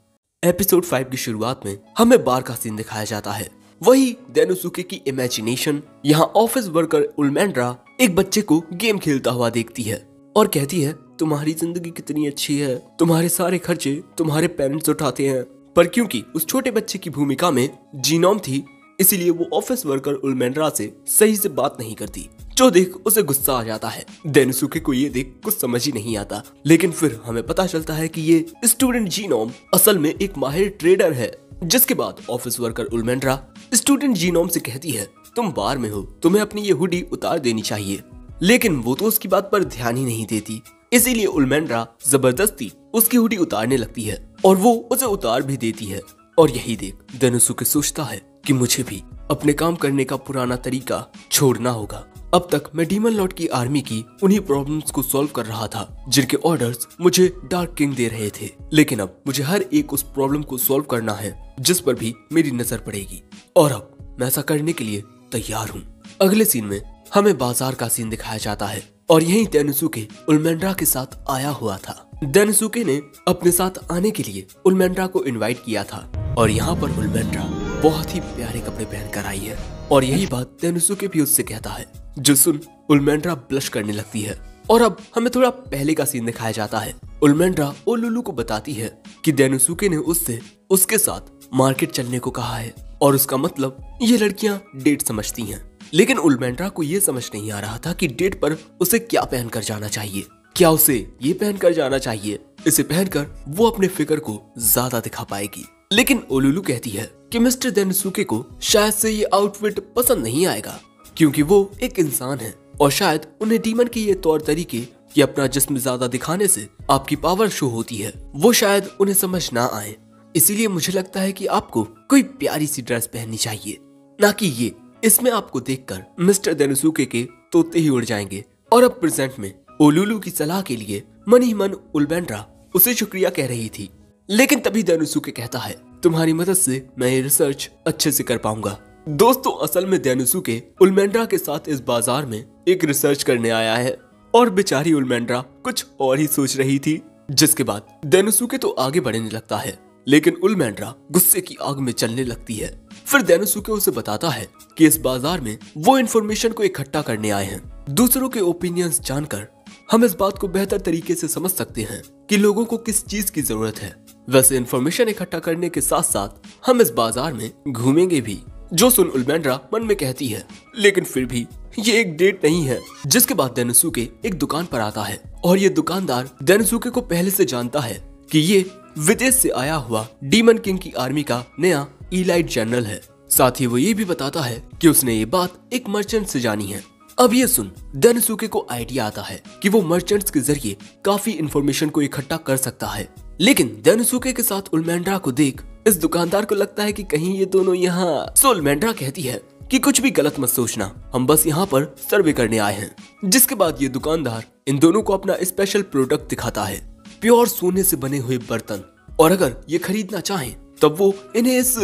एपिसोड 5 की शुरुआत में हमें बार का सीन दिखाया जाता है। वही तेनुसुके की इमेजिनेशन यहाँ ऑफिस वर्कर उल्मेंड्रा एक बच्चे को गेम खेलता हुआ देखती है और कहती है, तुम्हारी जिंदगी कितनी अच्छी है, तुम्हारे सारे खर्चे तुम्हारे पेरेंट्स उठाते हैं। पर क्योंकि उस छोटे बच्चे की भूमिका में जीनोम थी, इसीलिए वो ऑफिस वर्कर उल्मेंड्रा से सही से बात नहीं करती, जो देख उसे गुस्सा आ जाता है। तेनुसुके को ये देख कुछ समझ ही नहीं आता। लेकिन फिर हमें पता चलता है कि ये स्टूडेंट जीनोम असल में एक माहिर ट्रेडर है। जिसके बाद ऑफिस वर्कर उल्मेंड्रा स्टूडेंट जीनोम से कहती है, तुम बार में हो, तुम्हें अपनी ये हुडी उतार देनी चाहिए। लेकिन वो तो उसकी बात पर ध्यान ही नहीं देती। इसीलिए उल्मेंड्रा जबरदस्ती उसकी हुडी उतारने लगती है और वो उसे उतार भी देती है। और यही देख तेनुसुके सोचता है कि मुझे भी अपने काम करने का पुराना तरीका छोड़ना होगा। अब तक मैं डीमन लॉर्ड की आर्मी की उन्हीं प्रॉब्लम्स को सॉल्व कर रहा था जिनके ऑर्डर्स मुझे डार्क किंग दे रहे थे। लेकिन अब मुझे हर एक उस प्रॉब्लम को सॉल्व करना है जिस पर भी मेरी नजर पड़ेगी, और अब मैं ऐसा करने के लिए तैयार हूँ। अगले सीन में हमें बाजार का सीन दिखाया जाता है और यहीं तेनुसुके उल्मेंड्रा के साथ आया हुआ था। तेनुसुके ने अपने साथ आने के लिए उल्मेंड्रा को इनवाइट किया था और यहाँ पर उल्मेंड्रा बहुत ही प्यारे कपड़े पहनकर आई है। और यही बात तेनुसुके भी उससे कहता है, जो सुन उल्मेंड्रा ब्लश करने लगती है। और अब हमें थोड़ा पहले का सीन दिखाया जाता है। उल्मेंड्रा ओलुलु को बताती है कि तेनुसुके ने उससे उसके साथ मार्केट चलने को कहा है और उसका मतलब ये लड़कियां डेट समझती हैं। लेकिन उल्मेंड्रा को ये समझ नहीं आ रहा था कि डेट पर उसे क्या पहनकर जाना चाहिए। क्या उसे ये पहनकर जाना चाहिए? इसे पहनकर वो अपने फिगर को ज्यादा दिखा पाएगी। लेकिन ओलुलु कहती है कि मिस्टर तेनुसुके को शायद से ये आउटफिट पसंद नहीं आएगा, क्योंकि वो एक इंसान है और शायद उन्हें डीमन के ये तौर तरीके कि अपना जिस्म ज्यादा दिखाने से आपकी पावर शो होती है, वो शायद उन्हें समझ ना आए। इसीलिए मुझे लगता है कि आपको कोई प्यारी सी ड्रेस पहननी चाहिए, ना कि ये। इसमें आपको देखकर मिस्टर तेनुसुके के तोते ही उड़ जाएंगे। और अब प्रेजेंट में ओलुलु की सलाह के लिए मन ही मन उल्मेंड्रा उसे शुक्रिया कह रही थी। लेकिन तभी तेनुसुके कहता है, तुम्हारी मदद से मैं ये रिसर्च अच्छे से कर पाऊंगा। दोस्तों, असल में तेनुसुके उल्मेंड्रा के साथ इस बाजार में एक रिसर्च करने आया है और बेचारी उल्मेंड्रा कुछ और ही सोच रही थी। जिसके बाद तेनुसुके तो आगे बढ़ने लगता है, लेकिन उल्मेंड्रा गुस्से की आग में चलने लगती है। फिर तेनुसुके उसे बताता है कि इस बाजार में वो इन्फॉर्मेशन को इकट्ठा करने आए हैं। दूसरों के ओपिनियंस जानकर हम इस बात को बेहतर तरीके से समझ सकते हैं कि लोगों को किस चीज की जरूरत है। वैसे इन्फॉर्मेशन इकट्ठा करने के साथ साथ हम इस बाजार में घूमेंगे भी, जो सुन उल्मेंड्रा मन में कहती है, लेकिन फिर भी ये एक डेट नहीं है। जिसके बाद तेनुसुके एक दुकान पर आता है और ये दुकानदार तेनुसुके को पहले से जानता है कि ये विदेश से आया हुआ डीमन किंग की आर्मी का नया इलाइट जनरल है। साथ ही वो ये भी बताता है कि उसने ये बात एक मर्चेंट से जानी है। अब ये सुन तेनुसुके को आइडिया आता है कि वो मर्चेंट्स के जरिए काफी इंफॉर्मेशन को इकट्ठा कर सकता है। लेकिन तेनुसुके के साथ उल्मेंड्रा को देख इस दुकानदार को लगता है कि कहीं ये दोनों यहाँ। सो उल्मेंड्रा कहती है कि कुछ भी गलत मत सोचना, हम बस यहाँ पर सर्वे करने आए हैं। जिसके बाद ये दुकानदार इन दोनों को अपना स्पेशल प्रोडक्ट दिखाता है, प्योर सोने से बने हुए बर्तन। और अगर ये खरीदना चाहें तब वो इन्हें इस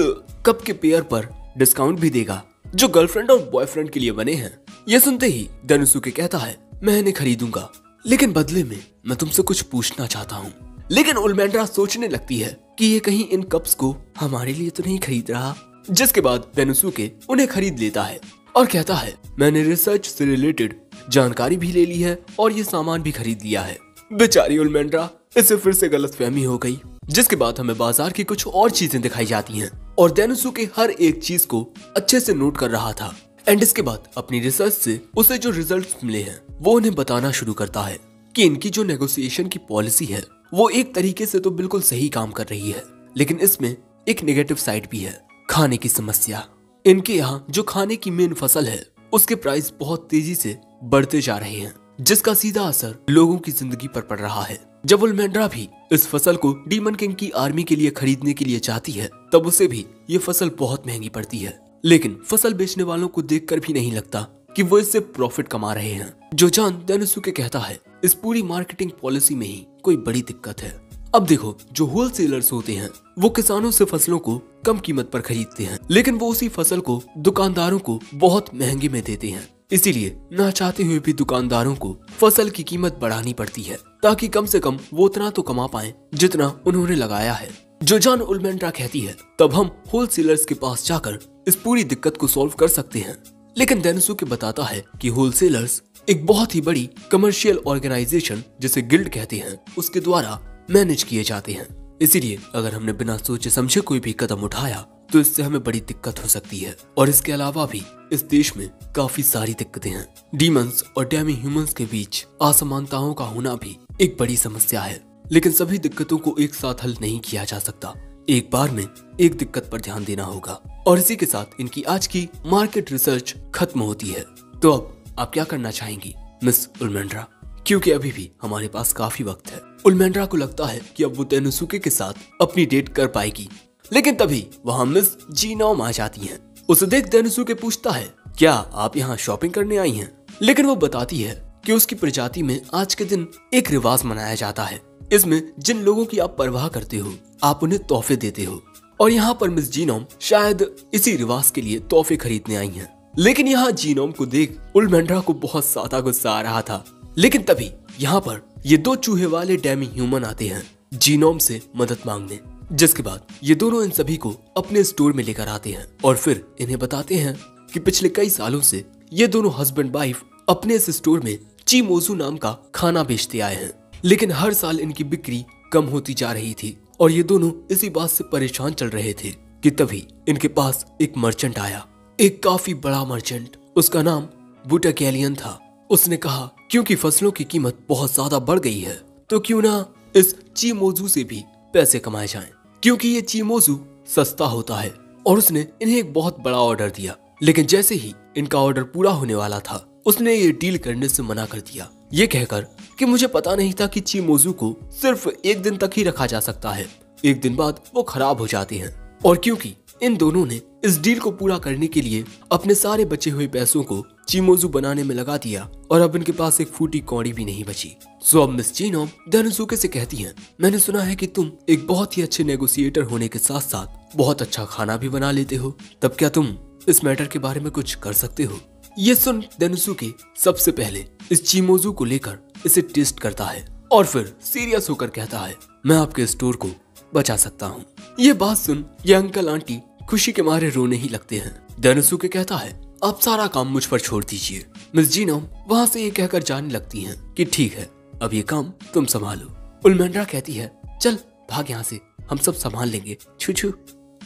कप के पेयर पर डिस्काउंट भी देगा, जो गर्लफ्रेंड और बॉयफ्रेंड के लिए बने हैं। ये सुनते ही तेनुसुके कहता है, मैं इन्हें खरीदूंगा, लेकिन बदले में मैं तुमसे कुछ पूछना चाहता हूँ। लेकिन उल्मेंड्रा सोचने लगती है कि ये कहीं इन कप्स को हमारे लिए तो नहीं खरीद रहा। जिसके बाद डेनोसुके उन्हें खरीद लेता है और कहता है, मैंने रिसर्च से रिलेटेड जानकारी भी ले ली है और ये सामान भी खरीद लिया है। बेचारी उल्मेंड्रा, इसे फिर से गलतफहमी हो गई। जिसके बाद हमें बाजार की कुछ और चीजें दिखाई जाती हैं और डेनोसुके हर एक चीज को अच्छे से नोट कर रहा था। एंड इसके बाद अपनी रिसर्च से उसे जो रिजल्ट्स मिले हैं वो उन्हें बताना शुरू करता है कि इनकी जो नेगोशिएशन की पॉलिसी है वो एक तरीके से तो बिल्कुल सही काम कर रही है, लेकिन इसमें एक नेगेटिव साइड भी है, खाने की समस्या। इनके यहाँ जो खाने की मेन फसल है उसके प्राइस बहुत तेजी से बढ़ते जा रहे हैं, जिसका सीधा असर लोगों की जिंदगी पर पड़ रहा है। जब उल्मेंड्रा भी इस फसल को डीमन किंग की आर्मी के लिए खरीदने के लिए चाहती है तब उसे भी ये फसल बहुत महंगी पड़ती है, लेकिन फसल बेचने वालों को देखकर भी नहीं लगता कि वो इससे प्रॉफिट कमा रहे हैं। जो जान डेनोसुके कहता है, इस पूरी मार्केटिंग पॉलिसी में ही कोई बड़ी दिक्कत है। अब देखो, जो होलसेलर्स होते हैं वो किसानों से फसलों को कम कीमत पर खरीदते हैं, लेकिन वो उसी फसल को दुकानदारों को बहुत महंगे में देते हैं। इसीलिए ना चाहते हुए भी दुकानदारों को फसल की कीमत बढ़ानी पड़ती है ताकि कम से कम वो उतना तो कमा पाए जितना उन्होंने लगाया है। जो जान उल्मेंड्रा कहती है, तब हम होलसेलर्स के पास जाकर इस पूरी दिक्कत को सॉल्व कर सकते हैं। लेकिन डेनोसुके बताता है कि होलसेलर्स एक बहुत ही बड़ी कमर्शियल ऑर्गेनाइजेशन जिसे गिल्ड कहते हैं उसके द्वारा मैनेज किए जाते हैं। इसीलिए अगर हमने बिना सोचे समझे कोई भी कदम उठाया तो इससे हमें बड़ी दिक्कत हो सकती है। और इसके अलावा भी इस देश में काफी सारी दिक्कतें हैं। डीमंस और डेमी ह्यूमंस के बीच असमानताओं का होना भी एक बड़ी समस्या है, लेकिन सभी दिक्कतों को एक साथ हल नहीं किया जा सकता। एक बार में एक दिक्कत पर ध्यान देना होगा। और इसी के साथ इनकी आज की मार्केट रिसर्च खत्म होती है। तो अब आप क्या करना चाहेंगी मिस उल्मेंड्रा? क्योंकि अभी भी हमारे पास काफी वक्त है। उल्मेंड्रा को लगता है कि अब वो डेनोसुके के साथ अपनी डेट कर पाएगी, लेकिन तभी वहाँ मिस जीनोम आ जाती हैं। उसे देख डेनोसुके पूछता है, क्या आप यहाँ शॉपिंग करने आई हैं? लेकिन वो बताती है कि उसकी प्रजाति में आज के दिन एक रिवाज मनाया जाता है। इसमें जिन लोगों की आप परवाह करते हो आप उन्हें तोहफे देते हो, और यहाँ पर मिस जीनोम शायद इसी रिवाज के लिए तोहफे खरीदने आई हैं। लेकिन यहाँ जीनोम को देख उल्मेंड्रा को बहुत ज्यादा गुस्सा आ रहा था। लेकिन तभी यहाँ पर ये दो चूहे वाले डेमी ह्यूमन आते हैं जीनोम से मदद मांगने। जिसके बाद ये दोनों इन सभी को अपने स्टोर में लेकर आते हैं और फिर इन्हें बताते हैं कि पिछले कई सालों से ये दोनों हस्बैंड वाइफ अपने इस स्टोर में चीमोजू नाम का खाना बेचते आए हैं, लेकिन हर साल इनकी बिक्री कम होती जा रही थी और ये दोनों इसी बात से परेशान चल रहे थे कि तभी इनके पास एक मर्चेंट आया, एक काफी बड़ा मर्चेंट। उसका नाम बुटाकेलियन था। उसने कहा, क्योंकि फसलों की कीमत बहुत ज्यादा बढ़ गई है तो क्यों ना इस चीमोजू से भी पैसे कमाए जाएं, क्योंकि ये चीमोजू सस्ता होता है। और उसने इन्हें एक बहुत बड़ा ऑर्डर दिया, लेकिन जैसे ही इनका ऑर्डर पूरा होने वाला था उसने ये डील करने से मना कर दिया, ये कहकर कि मुझे पता नहीं था कि चीमोजू को सिर्फ एक दिन तक ही रखा जा सकता है, एक दिन बाद वो खराब हो जाते हैं। और क्योंकि इन दोनों ने इस डील को पूरा करने के लिए अपने सारे बचे हुए पैसों को चीमोजू बनाने में लगा दिया और अब इनके पास एक फूटी कौड़ी भी नहीं बची। सो अब मिस जीनोम डेनोसुके से कहती हैं, मैंने सुना है कि तुम एक बहुत ही अच्छे नेगोशिएटर होने के साथ साथ बहुत अच्छा खाना भी बना लेते हो, तब क्या तुम इस मैटर के बारे में कुछ कर सकते हो? ये सुन डेनोसुके सबसे पहले इस चीमोजू को लेकर इसे टेस्ट करता है और फिर सीरियस होकर कहता है, मैं आपके स्टोर को बचा सकता हूँ। ये बात सुन ये अंकल आंटी खुशी के मारे रोने ही लगते हैं। डेनोसुके कहता है, आप सारा काम मुझ पर छोड़ दीजिए। मिस जीनोम वहाँ से ये कहकर जाने लगती हैं कि ठीक है, अब ये काम तुम संभालो। उल्मेंड्रा कहती है, चल भाग यहाँ से, हम सब संभाल लेंगे, छू छू।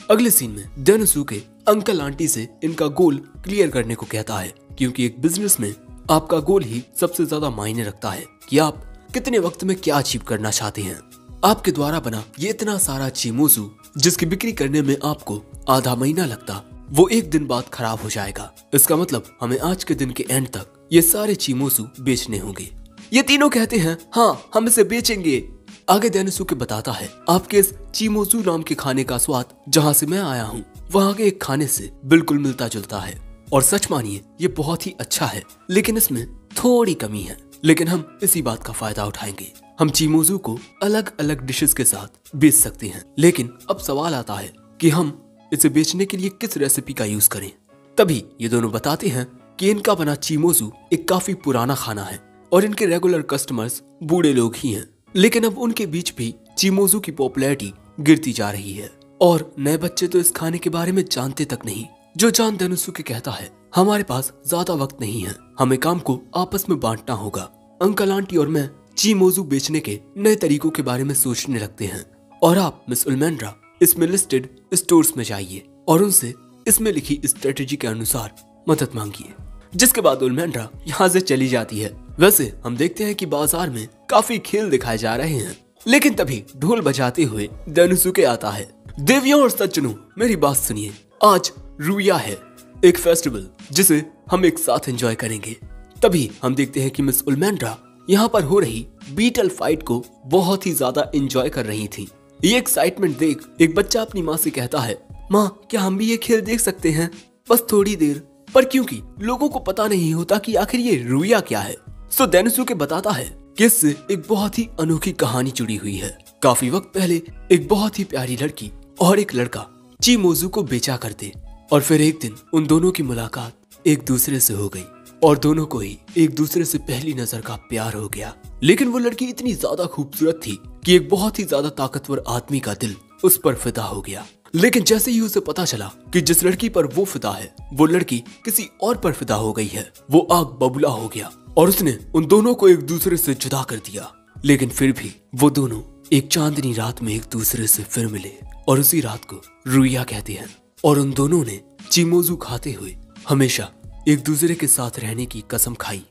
अगले सीन में डेनोसुके अंकल आंटी से इनका गोल क्लियर करने को कहता है, क्योंकि एक बिजनेस में आपका गोल ही सबसे ज्यादा मायने रखता है कि आप कितने वक्त में क्या अचीव करना चाहते हैं। आपके द्वारा बना ये इतना सारा चीमोजू जिसकी बिक्री करने में आपको आधा महीना लगता, वो एक दिन बाद खराब हो जाएगा। इसका मतलब हमें आज के दिन के एंड तक ये सारे चीमोजू बेचने होंगे। ये तीनों कहते हैं, हाँ हम इसे बेचेंगे। आगे डेनोसुके बताता है, आपके इस चीमोजू नाम के खाने का स्वाद जहाँ से मैं आया हूँ वहाँ के एक खाने से बिल्कुल मिलता जुलता है, और सच मानिए ये बहुत ही अच्छा है, लेकिन इसमें थोड़ी कमी है। लेकिन हम इसी बात का फायदा उठाएंगे। हम चीमोजू को अलग अलग डिशेस के साथ बेच सकते हैं, लेकिन अब सवाल आता है कि हम इसे बेचने के लिए किस रेसिपी का यूज करें। तभी ये दोनों बताते हैं कि इनका बना चीमोजू एक काफी पुराना खाना है और इनके रेगुलर कस्टमर्स बूढ़े लोग ही हैं, लेकिन अब उनके बीच भी चीमोजू की पॉपुलैरिटी गिरती जा रही है। और नए बच्चे तो इस खाने के बारे में जानते तक नहीं। जो जान देनुसुके कहता है, हमारे पास ज्यादा वक्त नहीं है, हमें काम को आपस में बांटना होगा। अंकल आंटी और मैं चीमोजू बेचने के नए तरीकों के बारे में सोचने लगते हैं और आप मिस उल्मेंड्रा इसमें लिस्टेड स्टोर्स में जाइए और उनसे इसमें लिखी स्ट्रेटेजी के अनुसार मदद मांगिए। जिसके बाद उल्मेंड्रा यहाँ से चली जाती है। वैसे हम देखते हैं कि बाजार में काफी खेल दिखाए जा रहे हैं, लेकिन तभी ढोल बजाते हुए देनुसुके आता है। देवियों और सज्जनों, मेरी बात सुनिए, आज रुया है, एक फेस्टिवल जिसे हम एक साथ एंजॉय करेंगे। तभी हम देखते हैं कि मिस उल्मेंड्रा यहाँ पर हो रही बीटल फाइट को बहुत ही ज्यादा एंजॉय कर रही थी। ये एक्साइटमेंट देख एक बच्चा अपनी माँ से कहता है, माँ क्या हम भी ये खेल देख सकते हैं, बस थोड़ी देर। पर क्योंकि लोगों को पता नहीं होता कि आखिर ये रुया क्या है, सो देनुसुके बताता है कि इससे एक बहुत ही अनोखी कहानी जुड़ी हुई है। काफी वक्त पहले एक बहुत ही प्यारी लड़की और एक लड़का चीमोजू को बेचा करते और फिर एक दिन उन दोनों की मुलाकात एक दूसरे से हो गई और दोनों को ही एक दूसरे से पहली नजर का प्यार हो गया। लेकिन वो लड़की इतनी ज्यादा खूबसूरत थी कि एक बहुत ही ज्यादा ताकतवर आदमी का दिल उस पर फिदा हो गया। लेकिन जैसे ही उसे पता चला कि जिस लड़की पर वो फिदा है वो लड़की किसी और पर फिदा हो गई है, वो आग बबूला हो गया और उसने उन दोनों को एक दूसरे से जुदा कर दिया। लेकिन फिर भी वो दोनों एक चांदनी रात में एक दूसरे से फिर मिले और उसी रात को रुया कहते हैं और उन दोनों ने चीमोजू खाते हुए हमेशा एक दूसरे के साथ रहने की कसम खाई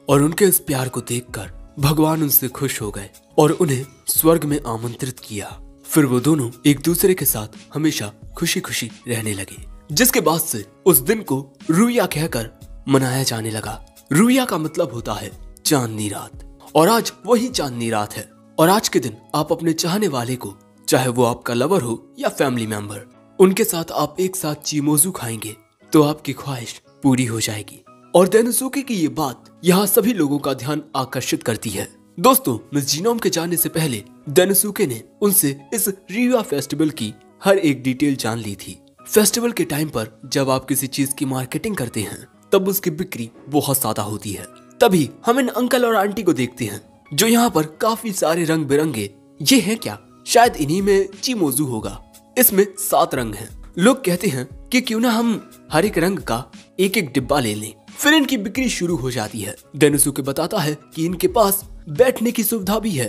और उनके इस प्यार को देखकर भगवान उनसे खुश हो गए और उन्हें स्वर्ग में आमंत्रित किया। फिर वो दोनों एक दूसरे के साथ हमेशा खुशी खुशी रहने लगे। जिसके बाद से उस दिन को रुया कहकर मनाया जाने लगा। रुया का मतलब होता है चांदनी रात और आज वही चांदनी रात है और आज के दिन आप अपने चाहने वाले को, चाहे वो आपका लवर हो या फैमिली मेंबर, उनके साथ आप एक साथ चीमोजू खाएंगे तो आपकी ख्वाहिश पूरी हो जाएगी। और देनुसुके की ये बात यहाँ सभी लोगों का ध्यान आकर्षित करती है। दोस्तों, मिस जीनोम के जाने से पहले देनुसुके ने उनसे इस रुया फेस्टिवल की हर एक डिटेल जान ली थी। फेस्टिवल के टाइम पर जब आप किसी चीज की मार्केटिंग करते हैं तब उसकी बिक्री बहुत ज्यादा होती है। तभी हम इन अंकल और आंटी को देखते हैं जो यहाँ पर काफी सारे रंग बिरंगे, ये है क्या, शायद इन्हीं में चीमोजू होगा। इसमें 7 रंग हैं। लोग कहते हैं कि क्यों ना हम हर एक रंग का एक एक डिब्बा ले लें। फिर इनकी बिक्री शुरू हो जाती है। देनुसुके बताता है कि इनके पास बैठने की सुविधा भी है,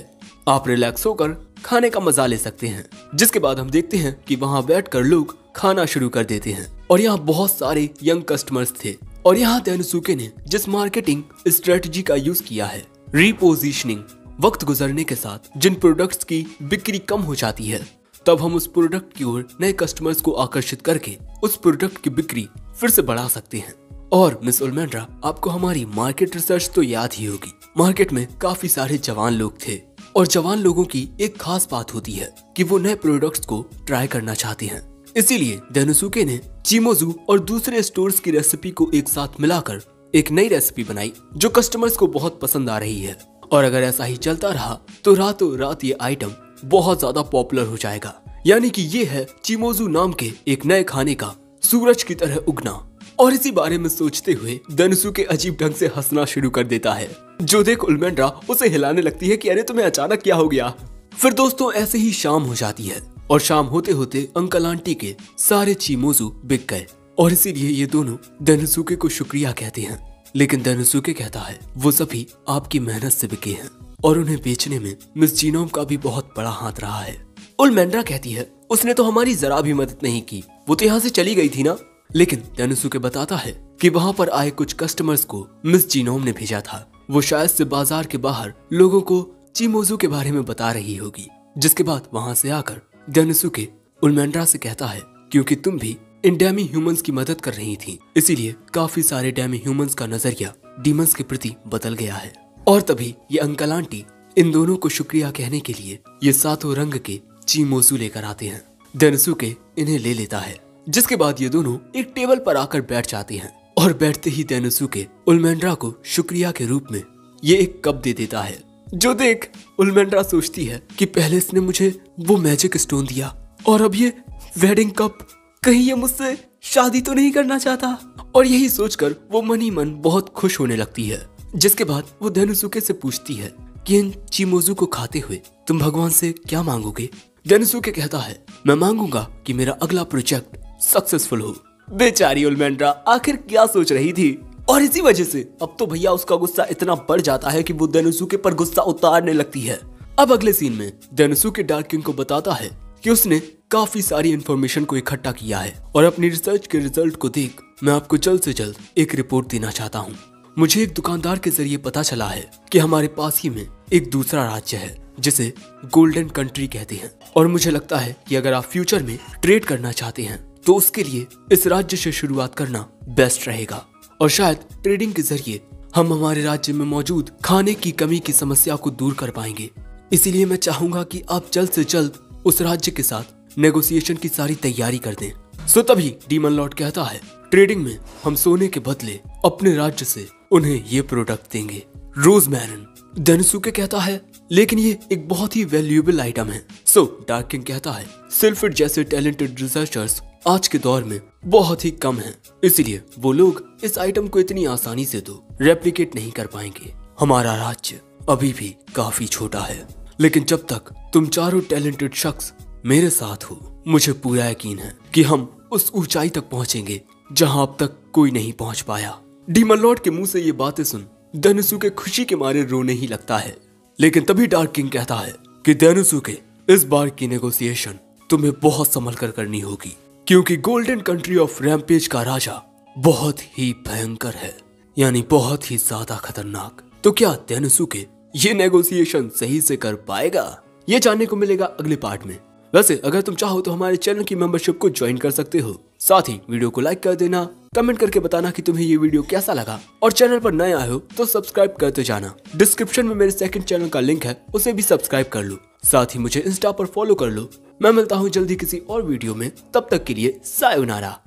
आप रिलैक्स होकर खाने का मजा ले सकते हैं। जिसके बाद हम देखते हैं कि वहाँ बैठकर लोग खाना शुरू कर देते हैं और यहाँ बहुत सारे यंग कस्टमर्स थे। और यहाँ देनुसुके ने जिस मार्केटिंग स्ट्रेटजी का यूज किया है, रीपोजिशनिंग, वक्त गुजरने के साथ जिन प्रोडक्ट्स की बिक्री कम हो जाती है तब हम उस प्रोडक्ट की ओर नए कस्टमर्स को आकर्षित करके उस प्रोडक्ट की बिक्री फिर से बढ़ा सकते हैं। और मिस उल्मेंड्रा, आपको हमारी मार्केट रिसर्च तो याद ही होगी। मार्केट में काफी सारे जवान लोग थे और जवान लोगों की एक खास बात होती है कि वो नए प्रोडक्ट्स को ट्राई करना चाहते हैं। इसीलिए देनुसुके ने चीमोजू और दूसरे स्टोर्स की रेसिपी को एक साथ मिलाकर एक नई रेसिपी बनाई जो कस्टमर्स को बहुत पसंद आ रही है। और अगर ऐसा ही चलता रहा तो रातों रात ये आइटम बहुत ज्यादा पॉपुलर हो जाएगा। यानी कि ये है चीमोजू नाम के एक नए खाने का सूरज की तरह उगना। और इसी बारे में सोचते हुए देनुसुके अजीब ढंग से हंसना शुरू कर देता है, जो देख उल्मेंड्रा उसे हिलाने लगती है कि अरे तुम्हें अचानक क्या हो गया। फिर दोस्तों ऐसे ही शाम हो जाती है और शाम होते होते अंकल आंटी के सारे चीमोजू बिक गए और इसीलिए ये दोनों देनुसुके को शुक्रिया कहते हैं। लेकिन देनुसुके कहता है वो सभी आपकी मेहनत से बिके हैं और उन्हें बेचने में मिस जीनोम का भी बहुत बड़ा हाथ रहा है। उल्मेंड्रा कहती है उसने तो हमारी जरा भी मदद नहीं की, वो तो यहाँ से चली गई थी ना। लेकिन देनुसुके बताता है कि वहाँ पर आए कुछ कस्टमर्स को मिस जीनोम ने भेजा था। वो शायद से बाजार के बाहर लोगों को चीमोजू के बारे में बता रही होगी। जिसके बाद वहाँ से आकर देनुसुके उल्मेंड्रा से कहता है क्योंकि तुम भी इन डेमी ह्यूमंस की मदद कर रही थी, इसीलिए काफी सारे डेमी ह्यूमंस का नजरिया डीमंस के प्रति बदल गया है। और तभी ये अंकल आंटी इन दोनों को शुक्रिया कहने के लिए ये 7 रंग के चीमोजू लेकर आते हैं। देनुसुके इन्हें ले लेता है। जिसके बाद ये दोनों एक टेबल पर आकर बैठ जाते हैं और बैठते ही देनुसुके उल्मेंड्रा को शुक्रिया के रूप में ये एक कप दे देता है। जो देख उल्मेंड्रा सोचती है कि पहले इसने मुझे वो मैजिक स्टोन दिया और अब ये वेडिंग कप, कहीं ये मुझसे शादी तो नहीं करना चाहता। और यही सोचकर वो मन ही मन बहुत खुश होने लगती है। जिसके बाद वो देनुसुके से पूछती है कि इन चीमोजू को खाते हुए तुम भगवान से क्या मांगोगे। डेनोसुके कहता है, मैं मांगूंगा कि मेरा अगला प्रोजेक्ट सक्सेसफुल हो। बेचारी उल्मेंड्रा आखिर क्या सोच रही थी, और इसी वजह से अब तो भैया उसका गुस्सा इतना बढ़ जाता है कि वो डेनोसुके पर गुस्सा उतारने लगती है। अब अगले सीन में डेनोसुके डार्क किंग को बताता है कि उसने काफी सारी इंफॉर्मेशन को इकट्ठा किया है और अपनी रिसर्च के रिजल्ट को देख मैं आपको जल्द से जल्द एक रिपोर्ट देना चाहता हूँ। मुझे एक दुकानदार के जरिए पता चला है कि हमारे पास ही में एक दूसरा राज्य है जिसे गोल्डन कंट्री कहते हैं, और मुझे लगता है कि अगर आप फ्यूचर में ट्रेड करना चाहते हैं तो उसके लिए इस राज्य से शुरुआत करना बेस्ट रहेगा, और शायद ट्रेडिंग के जरिए हम हमारे राज्य में मौजूद खाने की कमी की समस्या को दूर कर पाएंगे। इसीलिए मैं चाहूंगा कि आप जल्द से जल्द उस राज्य के साथ नेगोशिएशन की सारी तैयारी कर दें। सो तभी डीमन लॉर्ड कहता है, ट्रेडिंग में हम सोने के बदले अपने राज्य से उन्हें ये प्रोडक्ट देंगे, रोजमेरिन। डेनोसुके कहता है, लेकिन ये एक बहुत ही वैल्यूएबल आइटम है। सो डार्क किंग कहता है, सिल्फिड जैसे टैलेंटेड रिसर्चर्स आज के दौर में बहुत ही कम हैं, इसलिए वो लोग इस आइटम को इतनी आसानी से तो रेप्लिकेट नहीं कर पाएंगे। हमारा राज्य अभी भी काफी छोटा है, लेकिन जब तक तुम चारों टैलेंटेड शख्स मेरे साथ हो, मुझे पूरा यकीन है कि हम उस ऊंचाई तक पहुंचेंगे जहां अब तक कोई नहीं पहुंच पाया। डीमन लॉर्ड के मुंह से ये बातें सुन डेनोसुके खुशी के मारे रोने ही लगता है, लेकिन तभी डार्क किंग कहता है कि डेनोसुके, इस बार की नेगोशिएशन तुम्हें बहुत संभल कर करनी होगी, क्योंकि गोल्डन कंट्री ऑफ रैम्पेज का राजा बहुत ही भयंकर है, यानी बहुत ही ज्यादा खतरनाक। तो क्या डेनोसुके ये नेगोशिएशन सही से कर पाएगा? ये जानने को मिलेगा अगले पार्ट में। वैसे अगर तुम चाहो तो हमारे चैनल की मेंबरशिप को ज्वाइन कर सकते हो। साथ ही वीडियो को लाइक कर देना, कमेंट करके बताना कि तुम्हें ये वीडियो कैसा लगा, और चैनल पर नए आए हो तो सब्सक्राइब करते जाना। डिस्क्रिप्शन में मेरे सेकंड चैनल का लिंक है, उसे भी सब्सक्राइब कर लो। साथ ही मुझे इंस्टा पर फॉलो कर लो। मैं मिलता हूँ जल्दी किसी और वीडियो में, तब तक के लिए सायोनारा।